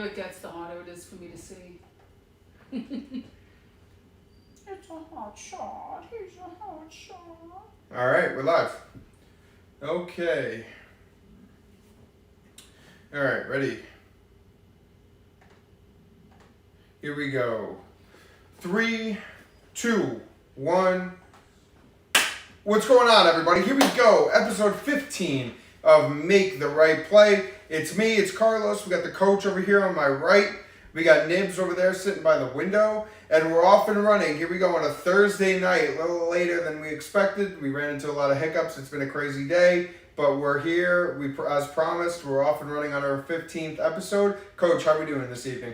It gets, the harder it is for me to see. It's a hot shot. He's a hot shot. All right, we're live. Okay. All right, ready. Here we go. 3, 2, 1. What's going on, everybody? Here we go. Episode 15 of Make the Right Play. It's me, it's Carlos. We got the coach over here on my right. We got Nibs over there sitting by the window. And we're off and running. Here we go on a Thursday night, a little later than we expected. We ran into a lot of hiccups. It's been a crazy day. But we're here. As promised, we're off and running on our 15th episode. Coach, how are we doing this evening?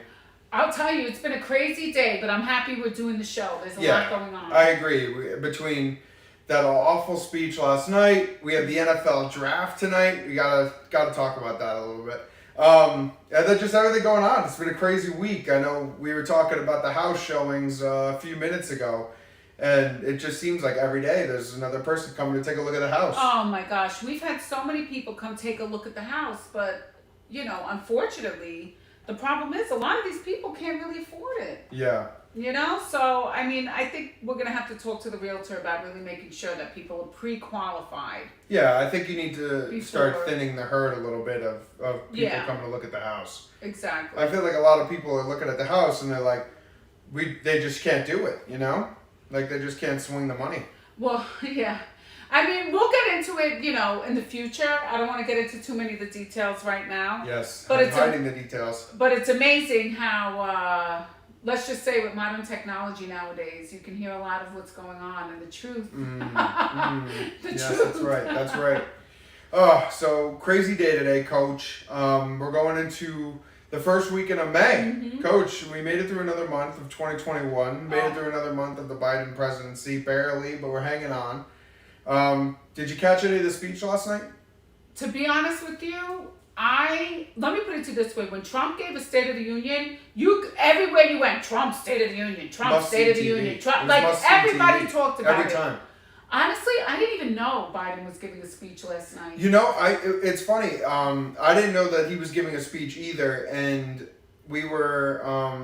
I'll tell you, it's been a crazy day, but I'm happy we're doing the show. There's a lot going on. I agree. Between that awful speech last night, we have the NFL draft tonight. We gotta talk about that a little bit. And then just everything going on. It's been a crazy week. I know we were talking about the house showings a few minutes ago, and it just seems like every day there's another person coming to take a look at the house. Oh my gosh, we've had so many people come take a look at the house, but unfortunately, the problem is a lot of these people can't really afford it. Yeah. So I think we're gonna have to talk to the realtor about really making sure that people are pre-qualified. Yeah, I think you need to start thinning the herd a little bit of people coming to look at the house. Exactly. I feel like a lot of people are looking at the house and they're like, they just can't do it, Like they just can't swing the money. Well, yeah. We'll get into it, in the future. I don't want to get into too many of the details right now. Yes, but I'm hiding the details. But it's amazing how, let's just say with modern technology nowadays, you can hear a lot of what's going on and the truth. Yes, truth. That's right. Oh, so crazy day today, Coach. We're going into the first weekend of May. Mm-hmm. Coach, we made it through another month of 2021. Made it through another month of the Biden presidency, barely, but we're hanging on. Did you catch any of the speech last night? To be honest with you, let me put it to you this way. When Trump gave a State of the Union, everywhere you went, Trump State of the Union, Trump State of the Union, Trump, everybody talked about it. Every time. Honestly, I didn't even know Biden was giving a speech last night. It's funny. I didn't know that he was giving a speech either, and we were, I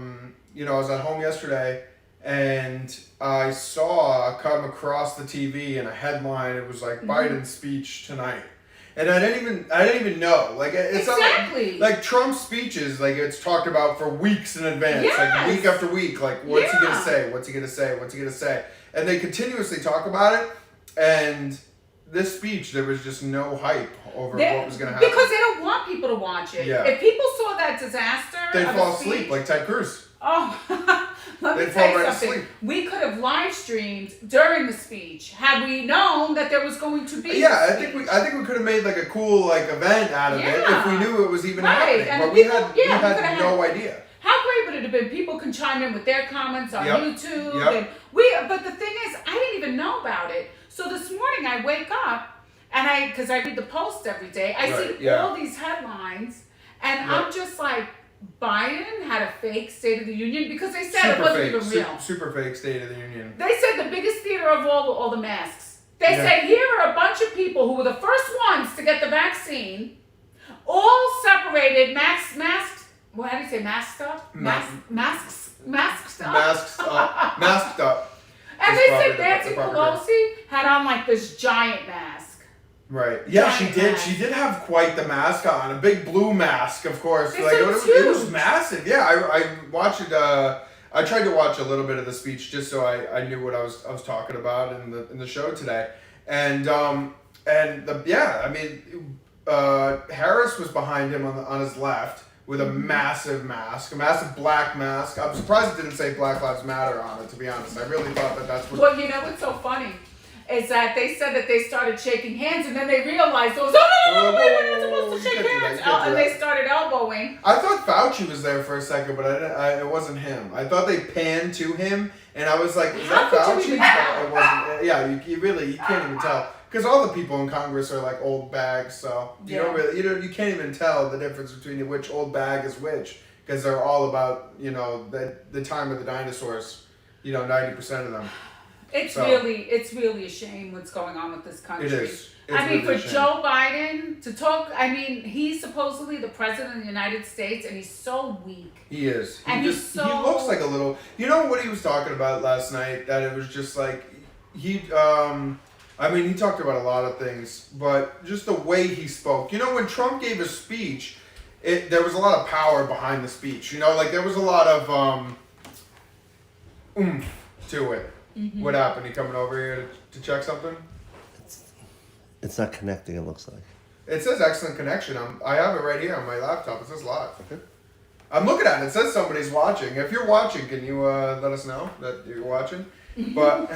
was at home yesterday, and I saw come across the TV in a headline. It was like Biden's speech tonight. And I didn't even know. Like it's exactly like Trump's speeches. Like it's talked about for weeks in advance, yes. like week after week. Like what's he gonna say? What's he gonna say? What's he gonna say? And they continuously talk about it. And this speech, there was just no hype over what was gonna happen because they don't want people to watch it. Yeah. If people saw that disaster, they'd fall asleep like Ted Cruz. Oh, let me tell you something. We could have live streamed during the speech had we known that there was going to be. Yeah, I think we could have made like a cool event out of it if we knew it was even happening. And but people, we had no idea. How great would it have been? People can chime in with their comments on YouTube. Yep. And but the thing is, I didn't even know about it. So this morning I wake up and because I read the Post every day, I see all these headlines, and I'm just like, Biden had a fake State of the Union because they said it wasn't even real. Super fake State of the Union. They said the biggest theater of all the masks. They said here are a bunch of people who were the first ones to get the vaccine, all separated, masked. Well, how do you say masked up? Masked up. And they said Nancy Pelosi had on like this giant mask. Right. Yeah, she did. Mask. She did have quite the mask on, a big blue mask, of course. It was massive. Yeah, I watched it. I tried to watch a little bit of the speech just so I knew what I was talking about in the show today, Harris was behind him on his left with a massive mask, a massive black mask. I'm surprised it didn't say Black Lives Matter on it. To be honest, I really thought that's what. Well, what's so funny is that they said that they started shaking hands, and then they realized, no, we're not supposed to shake hands. And they started elbowing. I thought Fauci was there for a second, but it wasn't him. I thought they panned to him, and I was like, is that Fauci? It wasn't. Yeah, you can't even tell. Because all the people in Congress are like old bags, so you can't even tell the difference between which old bag is which, because they're all about, the time of the dinosaurs, 90% of them. It's really a shame what's going on with this country. It is. I mean, for Joe Biden to talk, I mean, he's supposedly the president of the United States, and he's so weak. He is. He looks like a little. You know what he was talking about last night? That it was just like he. I mean, he talked about a lot of things, but just the way he spoke. You know, when Trump gave his speech, there was a lot of power behind the speech. You know, like there was a lot of oomph to it. Mm-hmm. What happened? You coming over here to check something? It's not connecting, it looks like. It says excellent connection. I have it right here on my laptop. It says live. Okay. I'm looking at it. It says somebody's watching. If you're watching, can you let us know that you're watching? But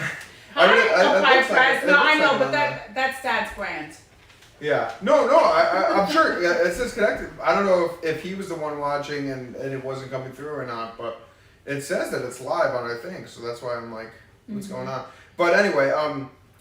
I know, but that's Dad's brand. Yeah. No, I'm sure. Yeah, it says connected. I don't know if he was the one watching and it wasn't coming through or not, but it says that it's live on our thing, so that's why I'm like, what's going on? But anyway,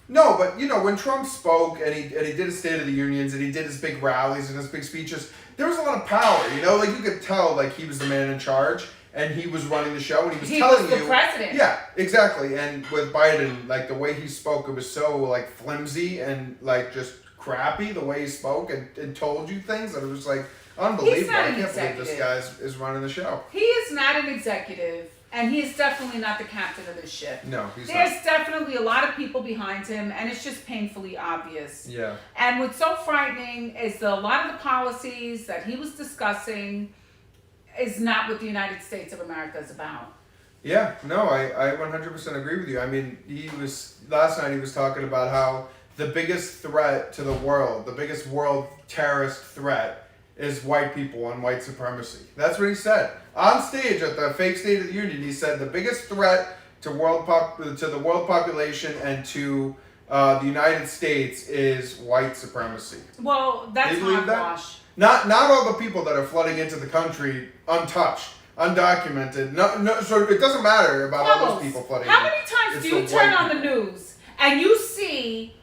no, but you know, when Trump spoke and he did his State of the Unions and he did his big rallies and his big speeches, there was a lot of power, you know, like you could tell like he was the man in charge and he was running the show and he was telling you. He was the president. Yeah, exactly. And with Biden, like the way he spoke, it was so like flimsy and like just crappy the way he spoke and told you things that it was like unbelievable. I can't believe this guy is running the show. He is not an executive. And he's definitely not the captain of this ship. No, he's There's not. definitely a lot of people behind him, and it's just painfully obvious. Yeah. And what's so frightening is that a lot of the policies that he was discussing is not what the United States of America is about. Yeah, no, I 100% agree with you. I mean, last night he was talking about how the biggest threat to the world, the biggest world terrorist threat is white people and white supremacy. That's what he said. On stage at the fake State of the Union, he said the biggest threat to the world population and to the United States is white supremacy. Well, that's hogwash. Not all the people that are flooding into the country untouched, undocumented. No, so it doesn't matter about all those people flooding in. How many times do you turn on the news and you see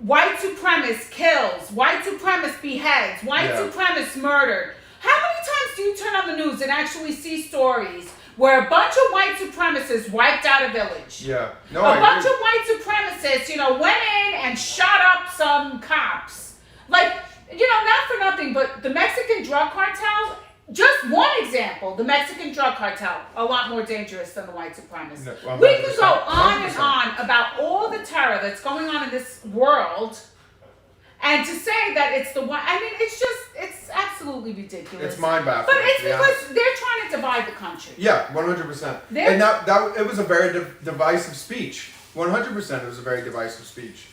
white supremacist kills, white supremacist beheads, white supremacist murdered? How many times do you turn on the news and actually see stories where a bunch of white supremacists wiped out a village? Yeah. No, a bunch of white supremacists, went in and shot up some cops. Like, not for nothing, but the Mexican drug cartel, just one example, the Mexican drug cartel, a lot more dangerous than the white supremacists. No, we could go on and on about all the terror that's going on in this world. And to say that it's the one, I mean, it's absolutely ridiculous. It's mind-baffling. But it's because they're trying to divide the country. Yeah, 100%. And that it was a very divisive speech. 100% it was a very divisive speech.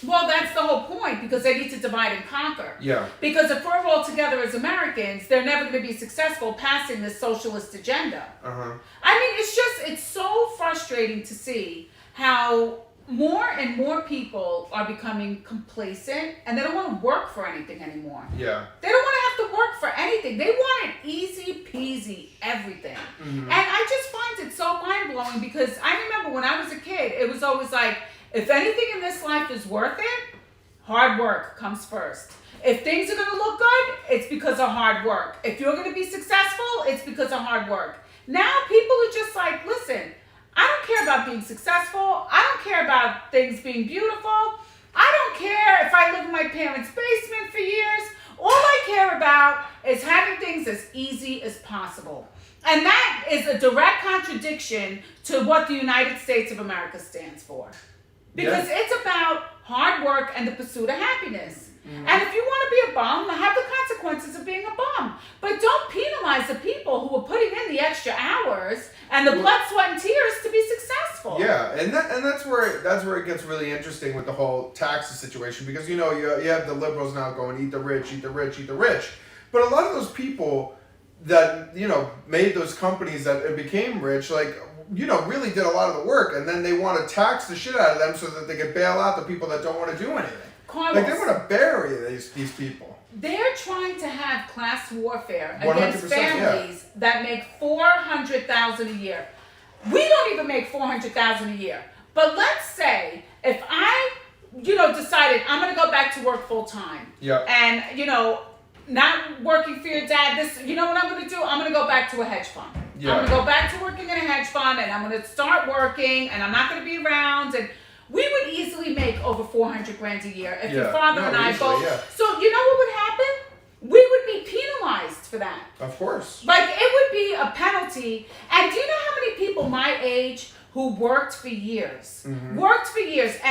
Well, that's the whole point, because they need to divide and conquer. Yeah. Because if we're all together as Americans, they're never going to be successful passing this socialist agenda. Uh-huh. I mean, it's so frustrating to see how more and more people are becoming complacent and they don't want to work for anything anymore. Yeah. They don't want to have to work for anything. They want an easy peasy everything. Mm-hmm. And I just find it so mind-blowing, because I remember when I was a kid, it was always like, if anything in this life is worth it, hard work comes first. If things are going to look good, it's because of hard work. If you're going to be successful, it's because of hard work. Now people are just like, listen, I don't care about being successful. I don't care about things being beautiful. I don't care if I live in my parents' basement for years. All I care about is having things as easy as possible. And that is a direct contradiction to what the United States of America stands for. Because it's about hard work and the pursuit of happiness. Mm-hmm. And if you want to be a bum, have the consequences of being a bum. But don't penalize the people who are putting in the extra hours and the blood, sweat, and tears to be successful. Yeah, and that's where it gets really interesting with the whole taxes situation, because you have the liberals now going, eat the rich, eat the rich, eat the rich. But a lot of those people that made those companies that became rich, like, really did a lot of the work, and then they want to tax the shit out of them so that they can bail out the people that don't want to do anything. Carlos, like, they want to bury these people. They're trying to have class warfare against families that make $400,000 a year. We don't even make $400,000 a year. But let's say if I, decided I'm going to go back to work full time. Yeah. And, not working for your dad, what I'm going to do? I'm going to go back to a hedge fund. Yeah. I'm going to go back to working in a hedge fund, and I'm going to start working, and I'm not going to be around, and we would easily make over 400 grand a year if your Yeah. father No, and I easily, both. yeah. So you know what would happen? We would be penalized for that. Of course. Like it would be a penalty. And do you know how many people my age who worked for years, and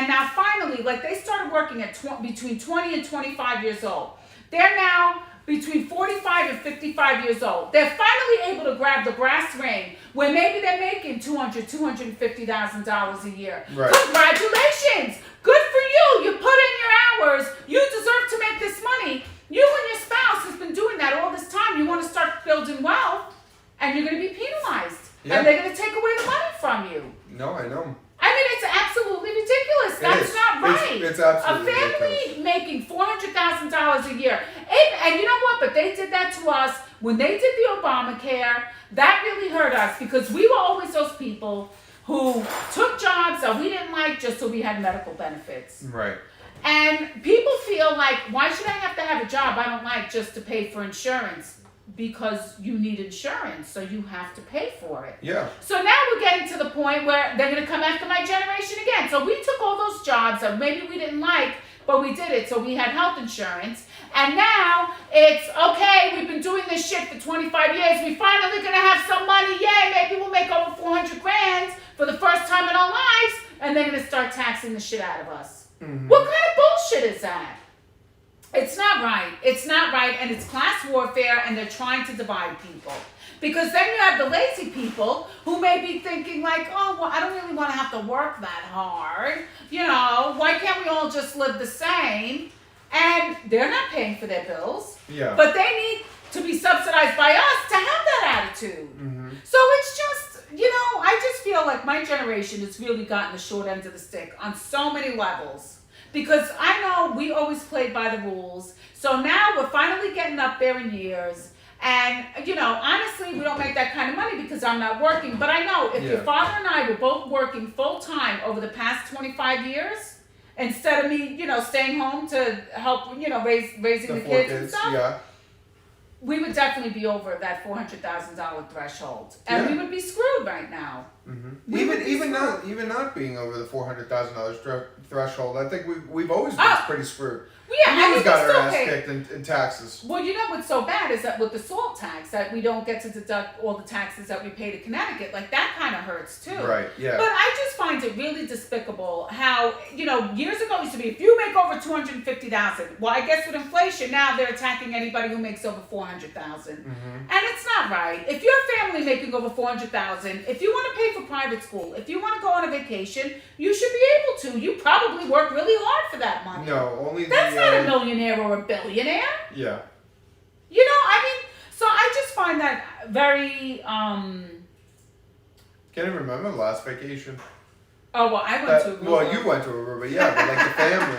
now finally, like they started working at between 20 and 25 years old. They're now between 45 and 55 years old. They're finally able to grab the brass ring where maybe they're making $250,000 a year. Right. Congratulations! Good for you. You put in your hours. You deserve to make this money. You and your spouse has been doing that all this time. You want to start building wealth, and you're going to be penalized. Yeah. And they're going to take away the money from you. No, I know. I mean, it's absolutely ridiculous. That's is. not right. It's absolutely a family ridiculous. making $400,000 a year. And you know what? But they did that to us when they did the Obamacare. That really hurt us because we were always those people who took jobs that we didn't like just so we had medical benefits. Right. And people feel like, why should I have to have a job I don't like just to pay for insurance? Because you need insurance, so you have to pay for it. Yeah. So now we're getting to the point where they're going to come after my generation again. So we took all those jobs that maybe we didn't like, but we did it. So we had health insurance. And now it's, okay, we've been doing this shit for 25 years. We finally going to have some money. Yay, maybe we'll make over 400 grand for the first time in our lives. And they're going to start taxing the shit out of us. What kind of bullshit is that? It's not right. It's not right, and it's class warfare, and they're trying to divide people. Because then you have the lazy people who may be thinking like, oh, well, I don't really want to have to work that hard. You know, why can't we all just live the same? And they're not paying for their bills. Yeah. But they need to be subsidized by us to have that attitude. So it's just, you know, I just feel like my generation has really gotten the short end of the stick on so many levels. Because I know we always played by the rules. So now we're finally getting up there in years. And, you know, honestly, we don't make that kind of money because I'm not working. But I know if your father and I were both working full time over the past 25 years, instead of me, you know, staying home to help, you know, raising the kids and stuff, yeah. we would definitely be over that $400,000 threshold. And we would be screwed right now. Even not being over the $400,000 threshold, I think we've always been pretty screwed. Yeah, we I always mean, got we our still ass pay. kicked in taxes. Well, you know what's so bad is that with the salt tax, that we don't get to deduct all the taxes that we pay to Connecticut. Like, that kind of hurts, too. Right, yeah. But I just find it really despicable how, you know, years ago it used to be, if you make over $250,000, well, I guess with inflation, now they're attacking anybody who makes over $400,000. And it's not right. If you're a family making over $400,000, if you want to pay for private school, if you want to go on a vacation, you should be able to. You probably work really hard for that money. No, only That's not a millionaire or a billionaire. Yeah. You know, I mean, so I just find that very, Can't even remember the last vacation. oh, well, I went to Aruba. Well, you went to Aruba, yeah, but like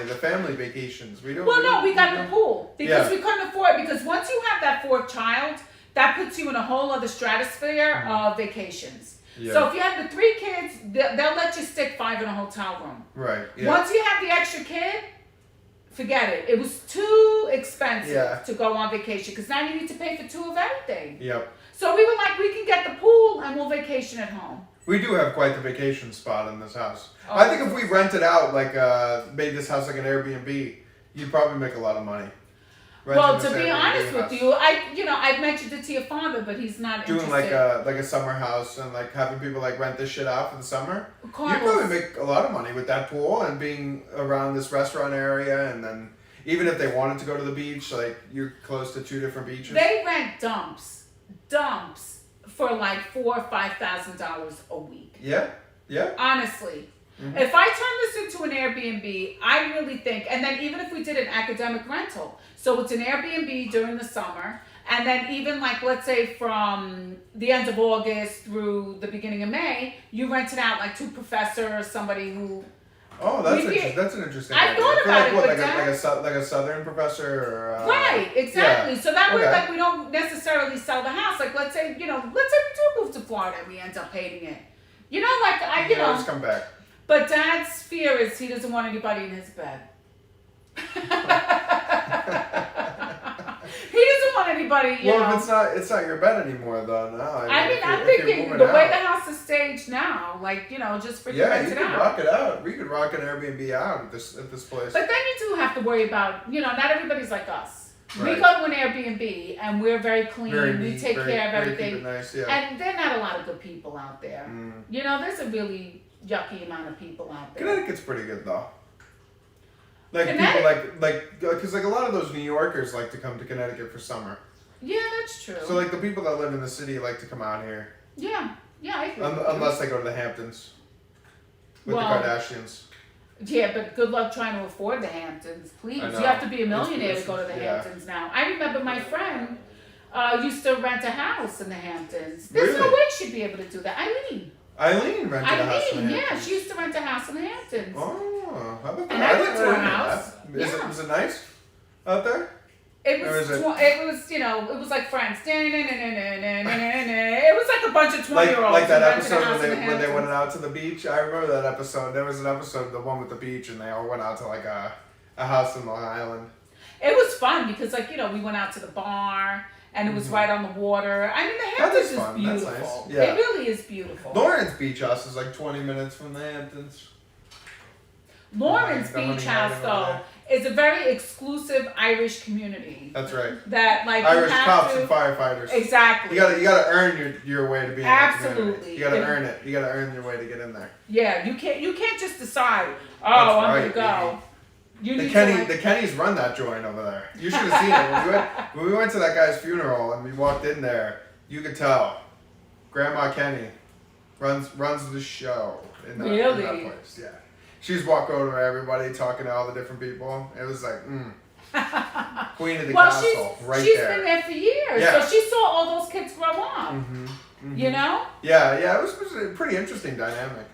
the family vacations. We don't. Well, no, we got the pool because Yeah. we couldn't afford it. Because once you have that fourth child, that puts you in a whole other stratosphere of vacations. Yeah. So if you have the 3 kids, they'll let you stick 5 in a hotel room. Right. Yeah. Once you have the extra kid, forget it. It was too expensive to go on vacation because now you need to pay for 2 of everything. Yep. So we were like, we can get the pool and we'll vacation at home. We do have quite the vacation spot in this house. Oh, I think if we rented out, like, made this house like an Airbnb, you'd probably make a lot of money. Well, to be honest with you, I've mentioned it to your father, but he's not doing interested. like a summer house and like having people like rent this shit out for the summer. Carlos. You'd probably make a lot of money with that pool and being around this restaurant area, and then even if they wanted to go to the beach, like you're close to 2 different beaches. They rent dumps for like $4,000 or $5,000 a week. Yeah. Yeah. Honestly. If I turn this into an Airbnb, I really think, and then even if we did an academic rental, so it's an Airbnb during the summer, and then even like, let's say from the end of August through the beginning of May, you rent it out like to a professor or somebody who... Oh, that's an interesting I idea. thought For about like it, what, but like a southern professor or Right, exactly. Yeah. So that way, Okay. like, we don't necessarily sell the house. Like, let's say we do move to Florida and we end up hating it. You know, like, You can always come back. But Dad's fear is he doesn't want anybody in his bed. He doesn't want anybody, you know. Well, if it's not your bed anymore, though. No. I'm thinking the way the house is stage now, like, just freaking Yeah, rent you it could out. rock it out. We could rock an Airbnb out at this place. But then you do have to worry about, not everybody's like us. Right. We go to an Airbnb and we're very clean. Very we neat, take very- care of very everything. keep it nice, yeah. And there are not a lot of good people out there. Mm. There's a really yucky amount of people out there. Connecticut's pretty good though. Like Connecticut? people because a lot of those New Yorkers like to come to Connecticut for summer. Yeah, that's true. So like the people that live in the city like to come out here, yeah, I agree. unless they go to the Hamptons with Well, the Kardashians. Yeah, but good luck trying to afford the Hamptons, please. I You know. have to be a It's- millionaire to it's- go to the yeah. Hamptons now. I remember my friend used to rent a house in the Hamptons. There's no Really? way she'd be able to do that. Eileen rented a house in the Eileen, yeah, Hamptons. she used to rent a house in the Hamptons. Oh, how about that? And I went to her didn't know house. that. Yeah. Was it nice out there? It Or was, is it- it was, it was like Friends. It was like a bunch of 20-year-olds. Like that who rented a episode house in the when they went Hamptons. out to the beach. I remember that episode. There was an episode, the one with the beach, and they all went out to like a house in Long Island. It was fun because, we went out to the bar and it was right on the water. I mean, the Hamptons is is fun. That's beautiful. nice. Yeah. It really is beautiful. Lawrence Beach House is like 20 minutes from the Hamptons. Lawrence The Honey Beach House, Island though, over is a very exclusive Irish community. That's right. That, you Irish have cops to, and firefighters. Exactly. You gotta earn your way to be in that community. Absolutely. You gotta Yeah. earn it. You gotta earn your way to get in there. Yeah, you can't just decide, That's I'm right, gonna go. You The need The Kennys run that joint over there. You should have seen it when we went to that guy's funeral and we walked in there. You could tell, Grandma Kenny runs the show in that Really? place. Yeah, she's walking over to everybody, talking to all the different people. It was like, Queen of the well, castle, right she's there. been there for years, Yeah. so she saw all those kids grow up. You know? Yeah, it was a pretty interesting dynamic,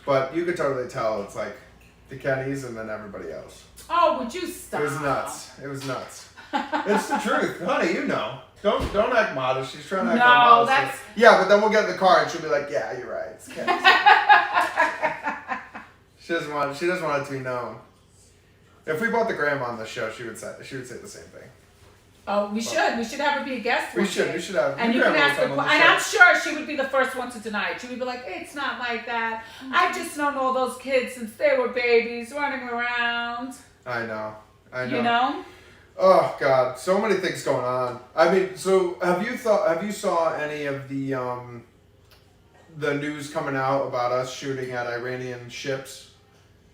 but you could totally tell it's like the Kennys and then everybody else. Oh, would you stop? It was nuts. It's the truth, honey. You know. Don't act modest. She's trying to act No, modest. that's- Yeah, but then we'll get in the car and she'll be like, "Yeah, you're right. It's Kenny." She doesn't want it to be known. If we brought the grandma on the show, she would say the same thing. Oh, we should. We should have her be a guest. We one should. day. We should have. And we you could can have ask her her, come on the and show. I'm sure she would be the first one to deny it. She would be like, "It's not like that. I've just known all those kids since they were babies running around." I know. You know? Oh God, so many things going on. I mean, so have you saw any of the news coming out about us shooting at Iranian ships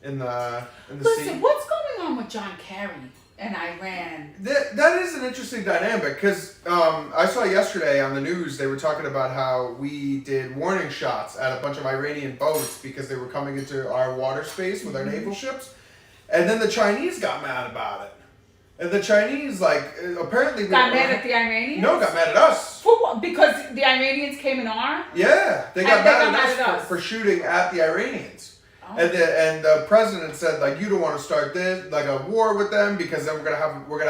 in the Listen, sea? what's going on with John Kerry and Iran? That is an interesting dynamic because I saw yesterday on the news they were talking about how we did warning shots at a bunch of Iranian boats because they were coming into our water space with our naval ships, and then the Chinese got mad about it. And the Chinese, apparently... Got mad at the Iranians? No, got mad at us. For what? Because the Iranians came in our? Yeah, they got And they mad got at us for shooting at the Iranians. Oh. And the president said, you don't want to start this, a war with them because then we're gonna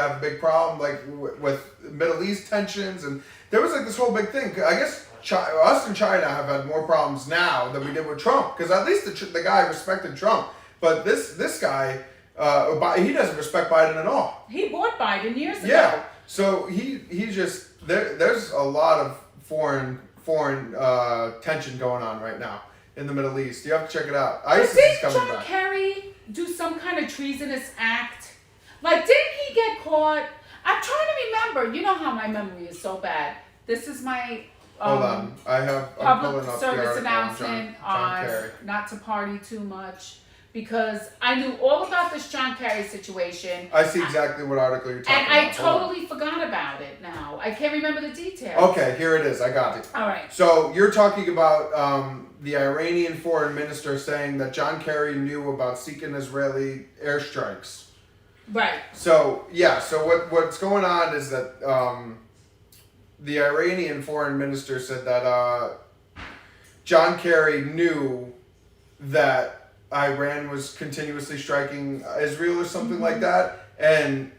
have a big problem, with Middle East tensions. And there was, this whole big thing. I guess us and China have had more problems now than we did with Trump. Because at least the guy respected Trump. But this guy... he doesn't respect Biden at all. He bought Biden years ago. Yeah, so he just there's a lot of foreign tension going on right now in the Middle East. You have to check it out. But ISIS is didn't coming John back. Kerry do some kind of treasonous act? Didn't he get caught? I'm trying to remember. You know how my memory is so bad. This is my Hold on, I'm public pulling up the service article announcement on John Kerry. not to party too much. Because I knew all about this John Kerry situation. I see exactly what article you're talking And I about. Hold on. totally forgot about it now. I can't remember the details. Okay, here it is. I got it. All right. So you're talking about the Iranian foreign minister saying that John Kerry knew about seeking Israeli airstrikes. Right. So what's going on is that the Iranian foreign minister said that John Kerry knew that Iran was continuously striking Israel or something like that, and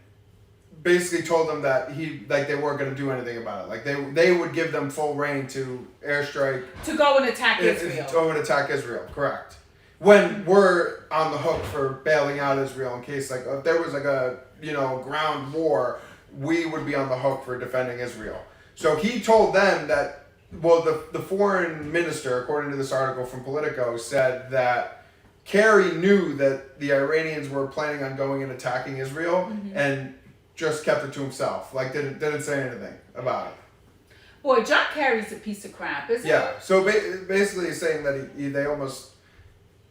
basically told them that they weren't going to do anything about it. They would give them full reign to airstrike To go and attack Israel. and attack Israel. Correct. When we're on the hook for bailing out Israel in case if there was a ground war, we would be on the hook for defending Israel. So he told them that well, the foreign minister, according to this article from Politico, said that Kerry knew that the Iranians were planning on going and attacking Israel, and just kept it to himself. Like didn't say anything about it. Boy, John Kerry's a piece of crap, isn't he? Yeah. So basically, he's saying that they almost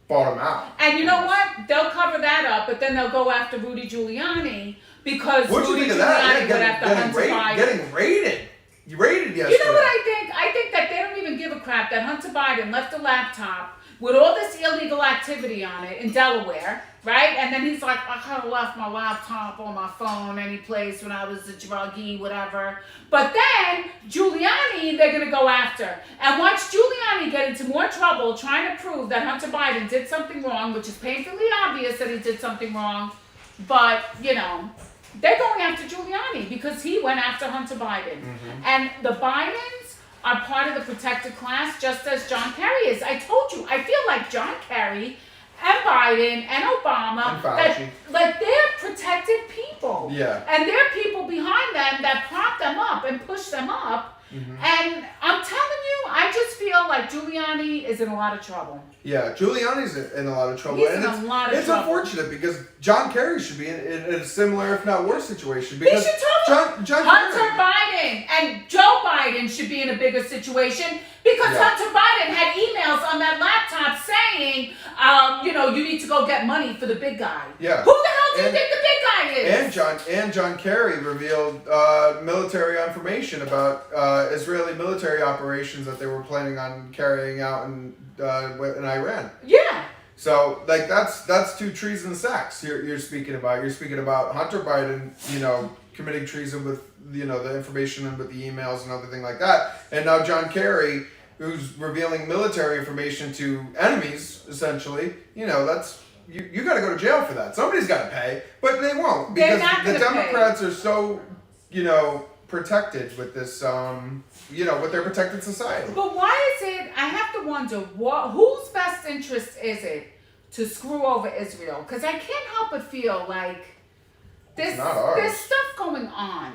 bought him out. And you know what? They'll cover that up, but then they'll go after Rudy Giuliani because What'd you Rudy think of that? Giuliani went after Hunter Biden. Getting raided. You raided yesterday. You know what I think? I think that they don't even give a crap that Hunter Biden left a laptop with all this illegal activity on it in Delaware, right? And then he's like, I kind of left my laptop on my phone any place when I was a druggie, whatever. But then Giuliani, they're going to go after. And watch Giuliani get into more trouble trying to prove that Hunter Biden did something wrong, which is painfully obvious that he did something wrong. But, you know, they're going after Giuliani because he went after Hunter Biden. And the Bidens are part of the protected class just as John Kerry is. I told you, I feel like John Kerry and Biden and Obama, And Fauci. like they're protected people. Yeah. And there are people behind them that prop them up and push them up. And I'm telling you, I just feel like Giuliani is in a lot of trouble. Yeah, Giuliani's in a lot of trouble. He's and in a lot of it's trouble. unfortunate because John Kerry should be in a similar, if not worse, situation. He Because should talk John Hunter Kerry. Biden and Joe Biden should be in a bigger situation because Yeah. Hunter Biden had emails on that laptop saying, you know, you need to go get money for the big guy. Yeah. Who the hell do you And- think the big guy is? And John Kerry revealed military information about Israeli military operations that they were planning on carrying out in Iran. Yeah. So like that's two treason sacks you're speaking about. You're speaking about Hunter Biden, you know, committing treason with the information and with the emails and everything like that, and now John Kerry, who's revealing military information to enemies essentially. You know, that's. You got to go to jail for that. Somebody's got to pay, but they won't They're because not the gonna Democrats are so, protected with this, with their protected society. But why is it, I have to wonder, whose best interest is it to screw over Israel? Because I can't help but feel like there's not ours. stuff going on.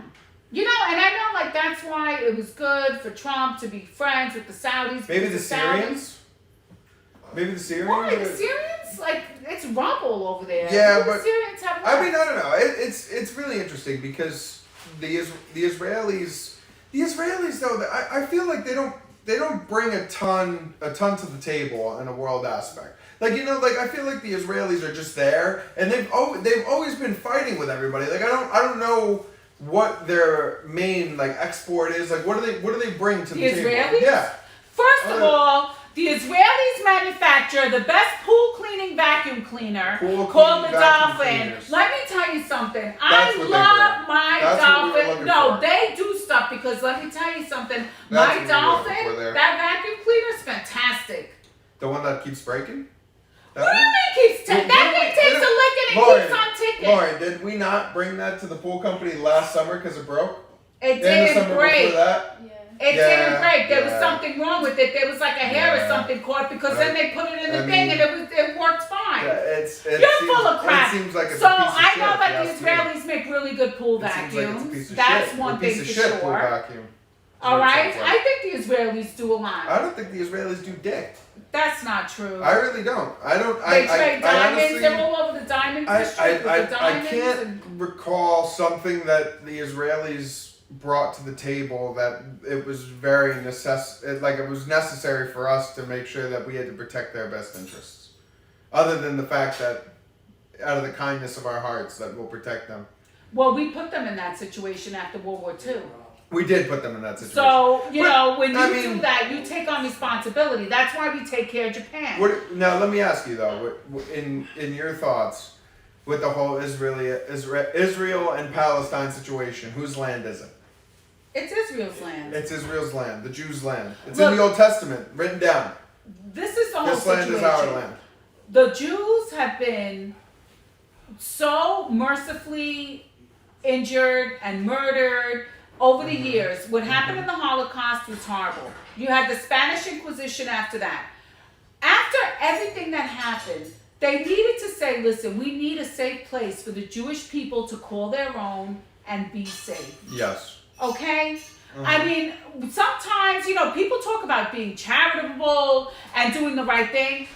You know, and I know like that's why it was good for Trump to be friends with the Saudis. Maybe the because Syrians? Maybe the Syrians? Why? The Syrians? Like, it's rubble over there. Yeah, Who do but the Syrians have I mean, left? I don't know. It's really interesting because the Israelis though, I feel like they don't bring a ton to the table in a world aspect. Like I feel like the Israelis are just there and they've always been fighting with everybody. Like I don't know what their main export is. Like what do they bring to the table? Israelis? Yeah. First of all, the Israelis manufacture the best pool cleaning vacuum cleaner Pool called the cleaning vacuum Dolphin. cleaners. Let me tell you something. That's I what they love bring. my That's what we were Dolphin. looking No, for. they do stuff because let me tell you something. That's My what we were looking for Dolphin, there. that vacuum cleaner is fantastic. The one that keeps breaking? What do you mean keeps Well, that thing takes a licking and Lauren, keeps on ticking. Lauren, did we not bring that to the pool company last summer because it broke? It And the didn't summer break. before that? It Yeah, didn't break. There was yeah. something wrong with it. There was like a hair or Yeah. something caught because then they put it in the I thing mean- and it worked fine. Yeah, You're seems, full of crap. It seems like it's So a piece of I shit, know if that you the ask me. Israelis make really good pool It seems like it's a vacuums. piece of That's shit. one a thing piece for of shit pool sure. vacuum. All That's what it right, sounds like. I think the Israelis do a lot. I don't think the Israelis do dick. That's not true. I really don't. I don't. They trade I diamonds. honestly, They're all over the diamond district with the I diamonds. can't and recall something that the Israelis brought to the table that it was it was necessary for us to make sure that we had to protect their best interests. Other than the fact that out of the kindness of our hearts that we'll protect them. well, we put them in that situation after World War II. We did put them in that situation. So, But, when you I do mean- that, you take on responsibility. That's why we take care of Japan. Now let me ask you though, in your thoughts, with the whole Israel and Palestine situation, whose land is it? It's Israel's land. It's Israel's land, the Jews' land. It's Look- in the Old Testament, written down. This is the whole This situation. land is our land. The Jews have been so mercifully injured and murdered over the years. What happened in the Holocaust was horrible. You had the Spanish Inquisition after that. After everything that happened, they needed to say, listen, we need a safe place for the Jewish people to call their own and be safe. Yes. Okay? I mean, sometimes, people talk about being charitable and doing the right thing.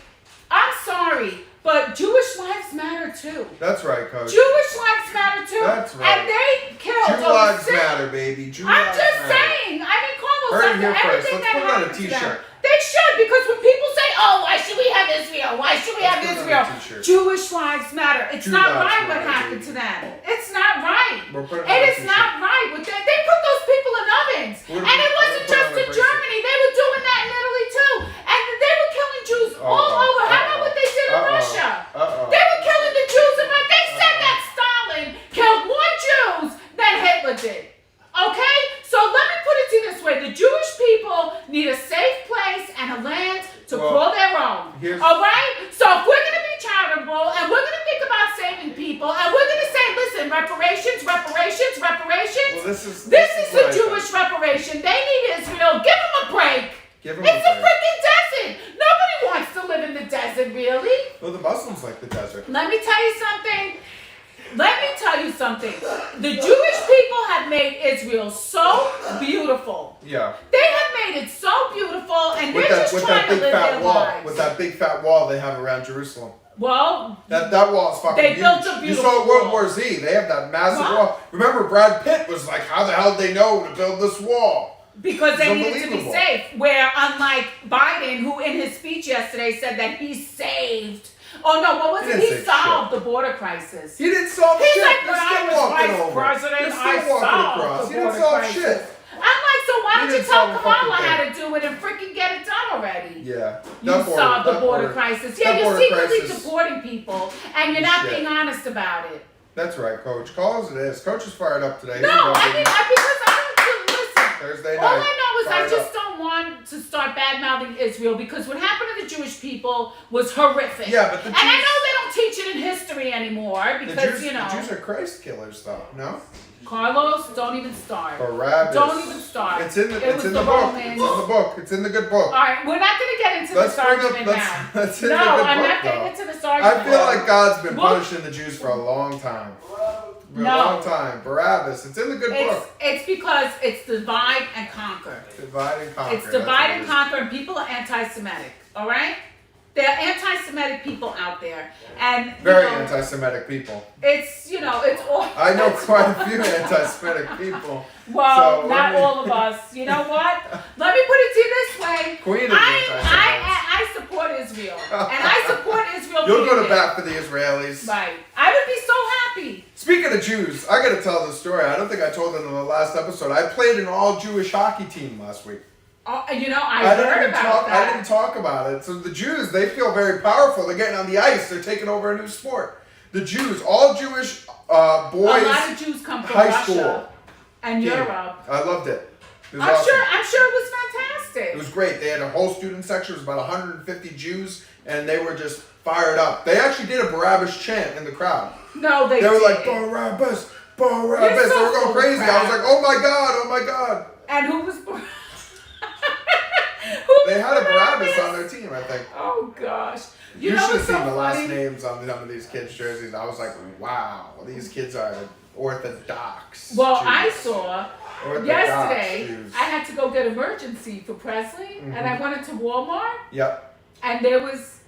I'm sorry, but Jewish lives matter too. That's right, Coach. Jewish lives matter too. That's right. And they killed Jew lives matter, baby. Jew I'm lives just matter. saying. I mean, Carlos, Heard it after here first. everything Let's that put it on a happened to them, t-shirt. they should, because when people say, "Oh, why should we have Israel? Why should we have Let's put it Israel?" on a t-shirt. Jewish lives matter. It's Jew not lives right what matter, happened baby. to them. It's not right. We're putting it on It a is t-shirt. not right. They put those people in ovens, We're and it putting wasn't it just on a in bracelet. Germany. They were doing that in Italy too, and they were killing Jews all over. How about what they did in Russia? They were killing the Jews in Russia. They said that Stalin killed more Jews than Hitler did. Okay? So let me put it to you this way. The Jewish people need a safe place and a land to call their own. All right? So if we're going to be charitable and we're going to think about saving people and we're going to say, listen, reparations. Well, This is the Jewish reparation. They need Israel. Give them a break. Give 'em It's a a break. freaking desert. Nobody wants to live in the desert, really. Well, the Muslims like the desert. Let me tell you something. The Jewish people have made Israel so beautiful. Yeah. They have made it so beautiful, and they're just trying to live their lives. With that big fat wall they have around Jerusalem. Well, That wall is fucking they huge. built a You beautiful saw World wall. War Z. They have that massive Huh? wall. Remember, Brad Pitt was like, "How the hell did they know to build this wall?" because they It's needed to be unbelievable. safe. Where unlike Biden, who in his speech yesterday said that he saved. Oh no, what was He it? didn't He save solved the border crisis. He didn't solve He's shit. like, They're when I still was walking vice over. president, They're I still walking solved across. the He didn't border solve crisis. shit. I'm like, so why He don't you didn't tell solve a fucking Kamala how thing. to do it and freaking get it done already? Yeah. You solved the border crisis. Yeah, that you're border secretly crisis- deporting people, and you're not Shit. being honest about it. That's right, Coach. Call as it is. Coach is fired up today. No, Here we go, I baby. mean, because I don't listen. Thursday night. All I know is I Fired just up. don't want to start bad-mouthing Israel because what happened to the Jewish people was horrific. Yeah, but the and I Jews- know they don't teach it in history anymore because, The Jews are Christ killers, though. No? Carlos, don't even start. Barabbas. Don't even start. It's in the It was book. Romans. It's in the book. It's in the good book. All right, we're not going to get into Let's this bring up- argument let's- now. let's hit no, the good I'm book, not getting though. into this argument. I feel like God's been Well- punishing the Jews for a long time. For a No. long time. Barabbas. It's in the good book. It's because it's divide and conquer. Divide and conquer. It's that's divide what it and is. conquer, and people are anti-Semitic. All right, there are anti-Semitic people out there, and Very anti-Semitic people. It's it's all. I know quite a few anti-Semitic people. Well, So, not let me- all of us. You know what? Let me put it to you this way. Queen of the anti-Semites. I support Israel, and I support Israel. You'll go to period. bat for the Israelis. Right. I would be so happy. Speaking of Jews, I gotta tell this story. I don't think I told it in the last episode. I played an all-Jewish hockey team last week. I didn't heard even about talk. that. I didn't talk about it. So the Jews, they feel very powerful. They're getting on the ice. They're taking over a new sport. The Jews, all Jewish boys. A lot of Jews come from high Russia school and team. Europe. I loved it. It was I'm awesome. sure it was fantastic. It was great. They had a whole student section. It was about 150 Jews, and they were just fired up. They actually did a Barabbas chant in the crowd. No, they They were didn't. like, Barabbas, Barabbas. You're so They were full going of crazy. I crap. was like, oh my God, oh my God. And who was? They had a Barabbas on their team, I think. Oh gosh! You know should have what's seen so the last funny? names on some of these kids' jerseys. I was like, wow, these kids are Orthodox. Well, Jews. I saw Orthodox yesterday. Jews. I had to go get emergency for Presley, and I went into Walmart, Yep. and there was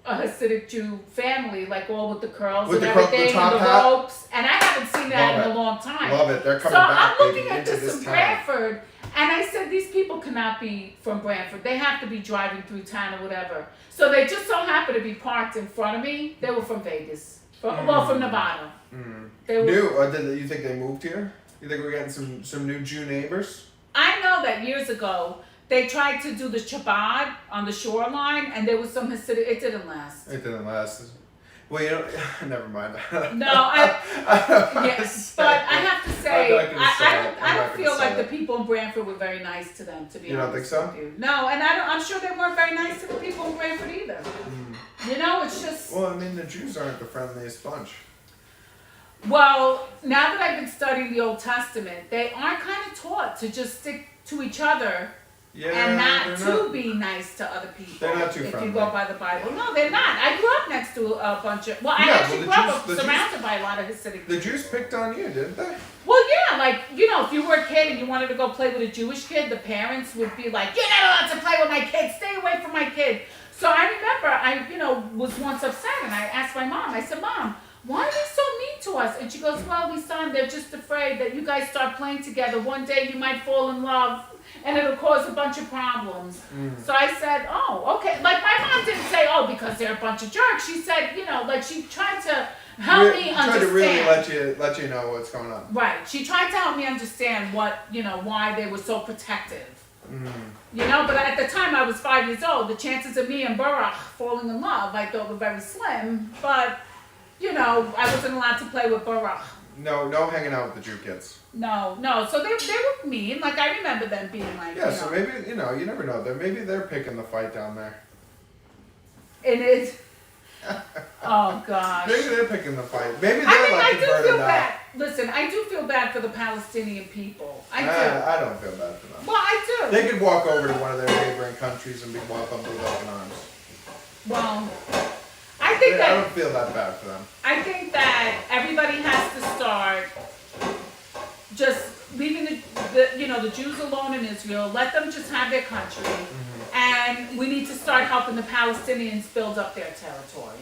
a Hasidic Jew family, like all with the curls With and the curl- the everything, top and the hat? ropes, and I haven't seen that Love in it. a long time. Love it. They're So coming back, I'm looking baby, at into this this in town. Brantford, and I said these people cannot be from Brantford. They have to be driving through town or whatever. So they just so happened to be parked in front of me. They were from Vegas, well, from Nevada. They were. New? You think they moved here? You think we're getting some new Jew neighbors? I know that years ago they tried to do the Shabbat on the shoreline, and there was some Hasidic. It didn't last. It didn't last. Well, you know, never mind. No, yes, but I have to say, I'm not gonna say it. I I'm don't not gonna feel say like it. the people in Brantford were very nice to them. To be You don't honest think so? with you. No, and I'm sure they weren't very nice to the people in Brantford either. You know, it's just. Well, I mean, the Jews aren't the friendliest bunch. Well, now that I've been studying the Old Testament, they are kind of taught to just stick to each other Yeah, and they're not to not- be nice to other people. They're not too if friendly. you go by the Bible. No, they're not. I grew up next to a bunch of. Well, I Yeah, actually well, grew the up Jews- surrounded by a lot of Hasidic. The Jews picked on you, didn't they? Well, yeah, like, you know, if you were a kid and you wanted to go play with a Jewish kid, the parents would be like, you're not allowed to play with my kid, stay away from my kid. So I remember was once upset and I asked my mom, I said, Mom, why are they so mean to us? And she goes, well, son, they're just afraid that you guys start playing together. One day you might fall in love and it'll cause a bunch of problems. So I said, oh, okay. Like, my mom didn't say, oh, because they're a bunch of jerks. She said, like, she tried to help me understand. Tried to really let you know what's going on. Right. She tried to help me understand why they were so protective. But at the time I was 5 years old. The chances of me and Baruch falling in love, I thought, were very slim. But, I wasn't allowed to play with Baruch. No hanging out with the Jew kids. No. So they were mean. Like, I remember them being like, Yeah, so maybe, you never know. Maybe they're picking the fight down there. And it's, oh, gosh. Maybe they're picking the fight. Maybe they're I do converted feel now. bad. Listen, I do feel bad for the Palestinian people. I do. I don't feel bad for them. Well, I do. They could walk over to one of their neighboring countries and be welcomed with open arms. Well, I think I that don't feel that bad for them. I think that everybody has to start just leaving the Jews alone in Israel. Let them just have their country, and we need to start helping the Palestinians build up their territory.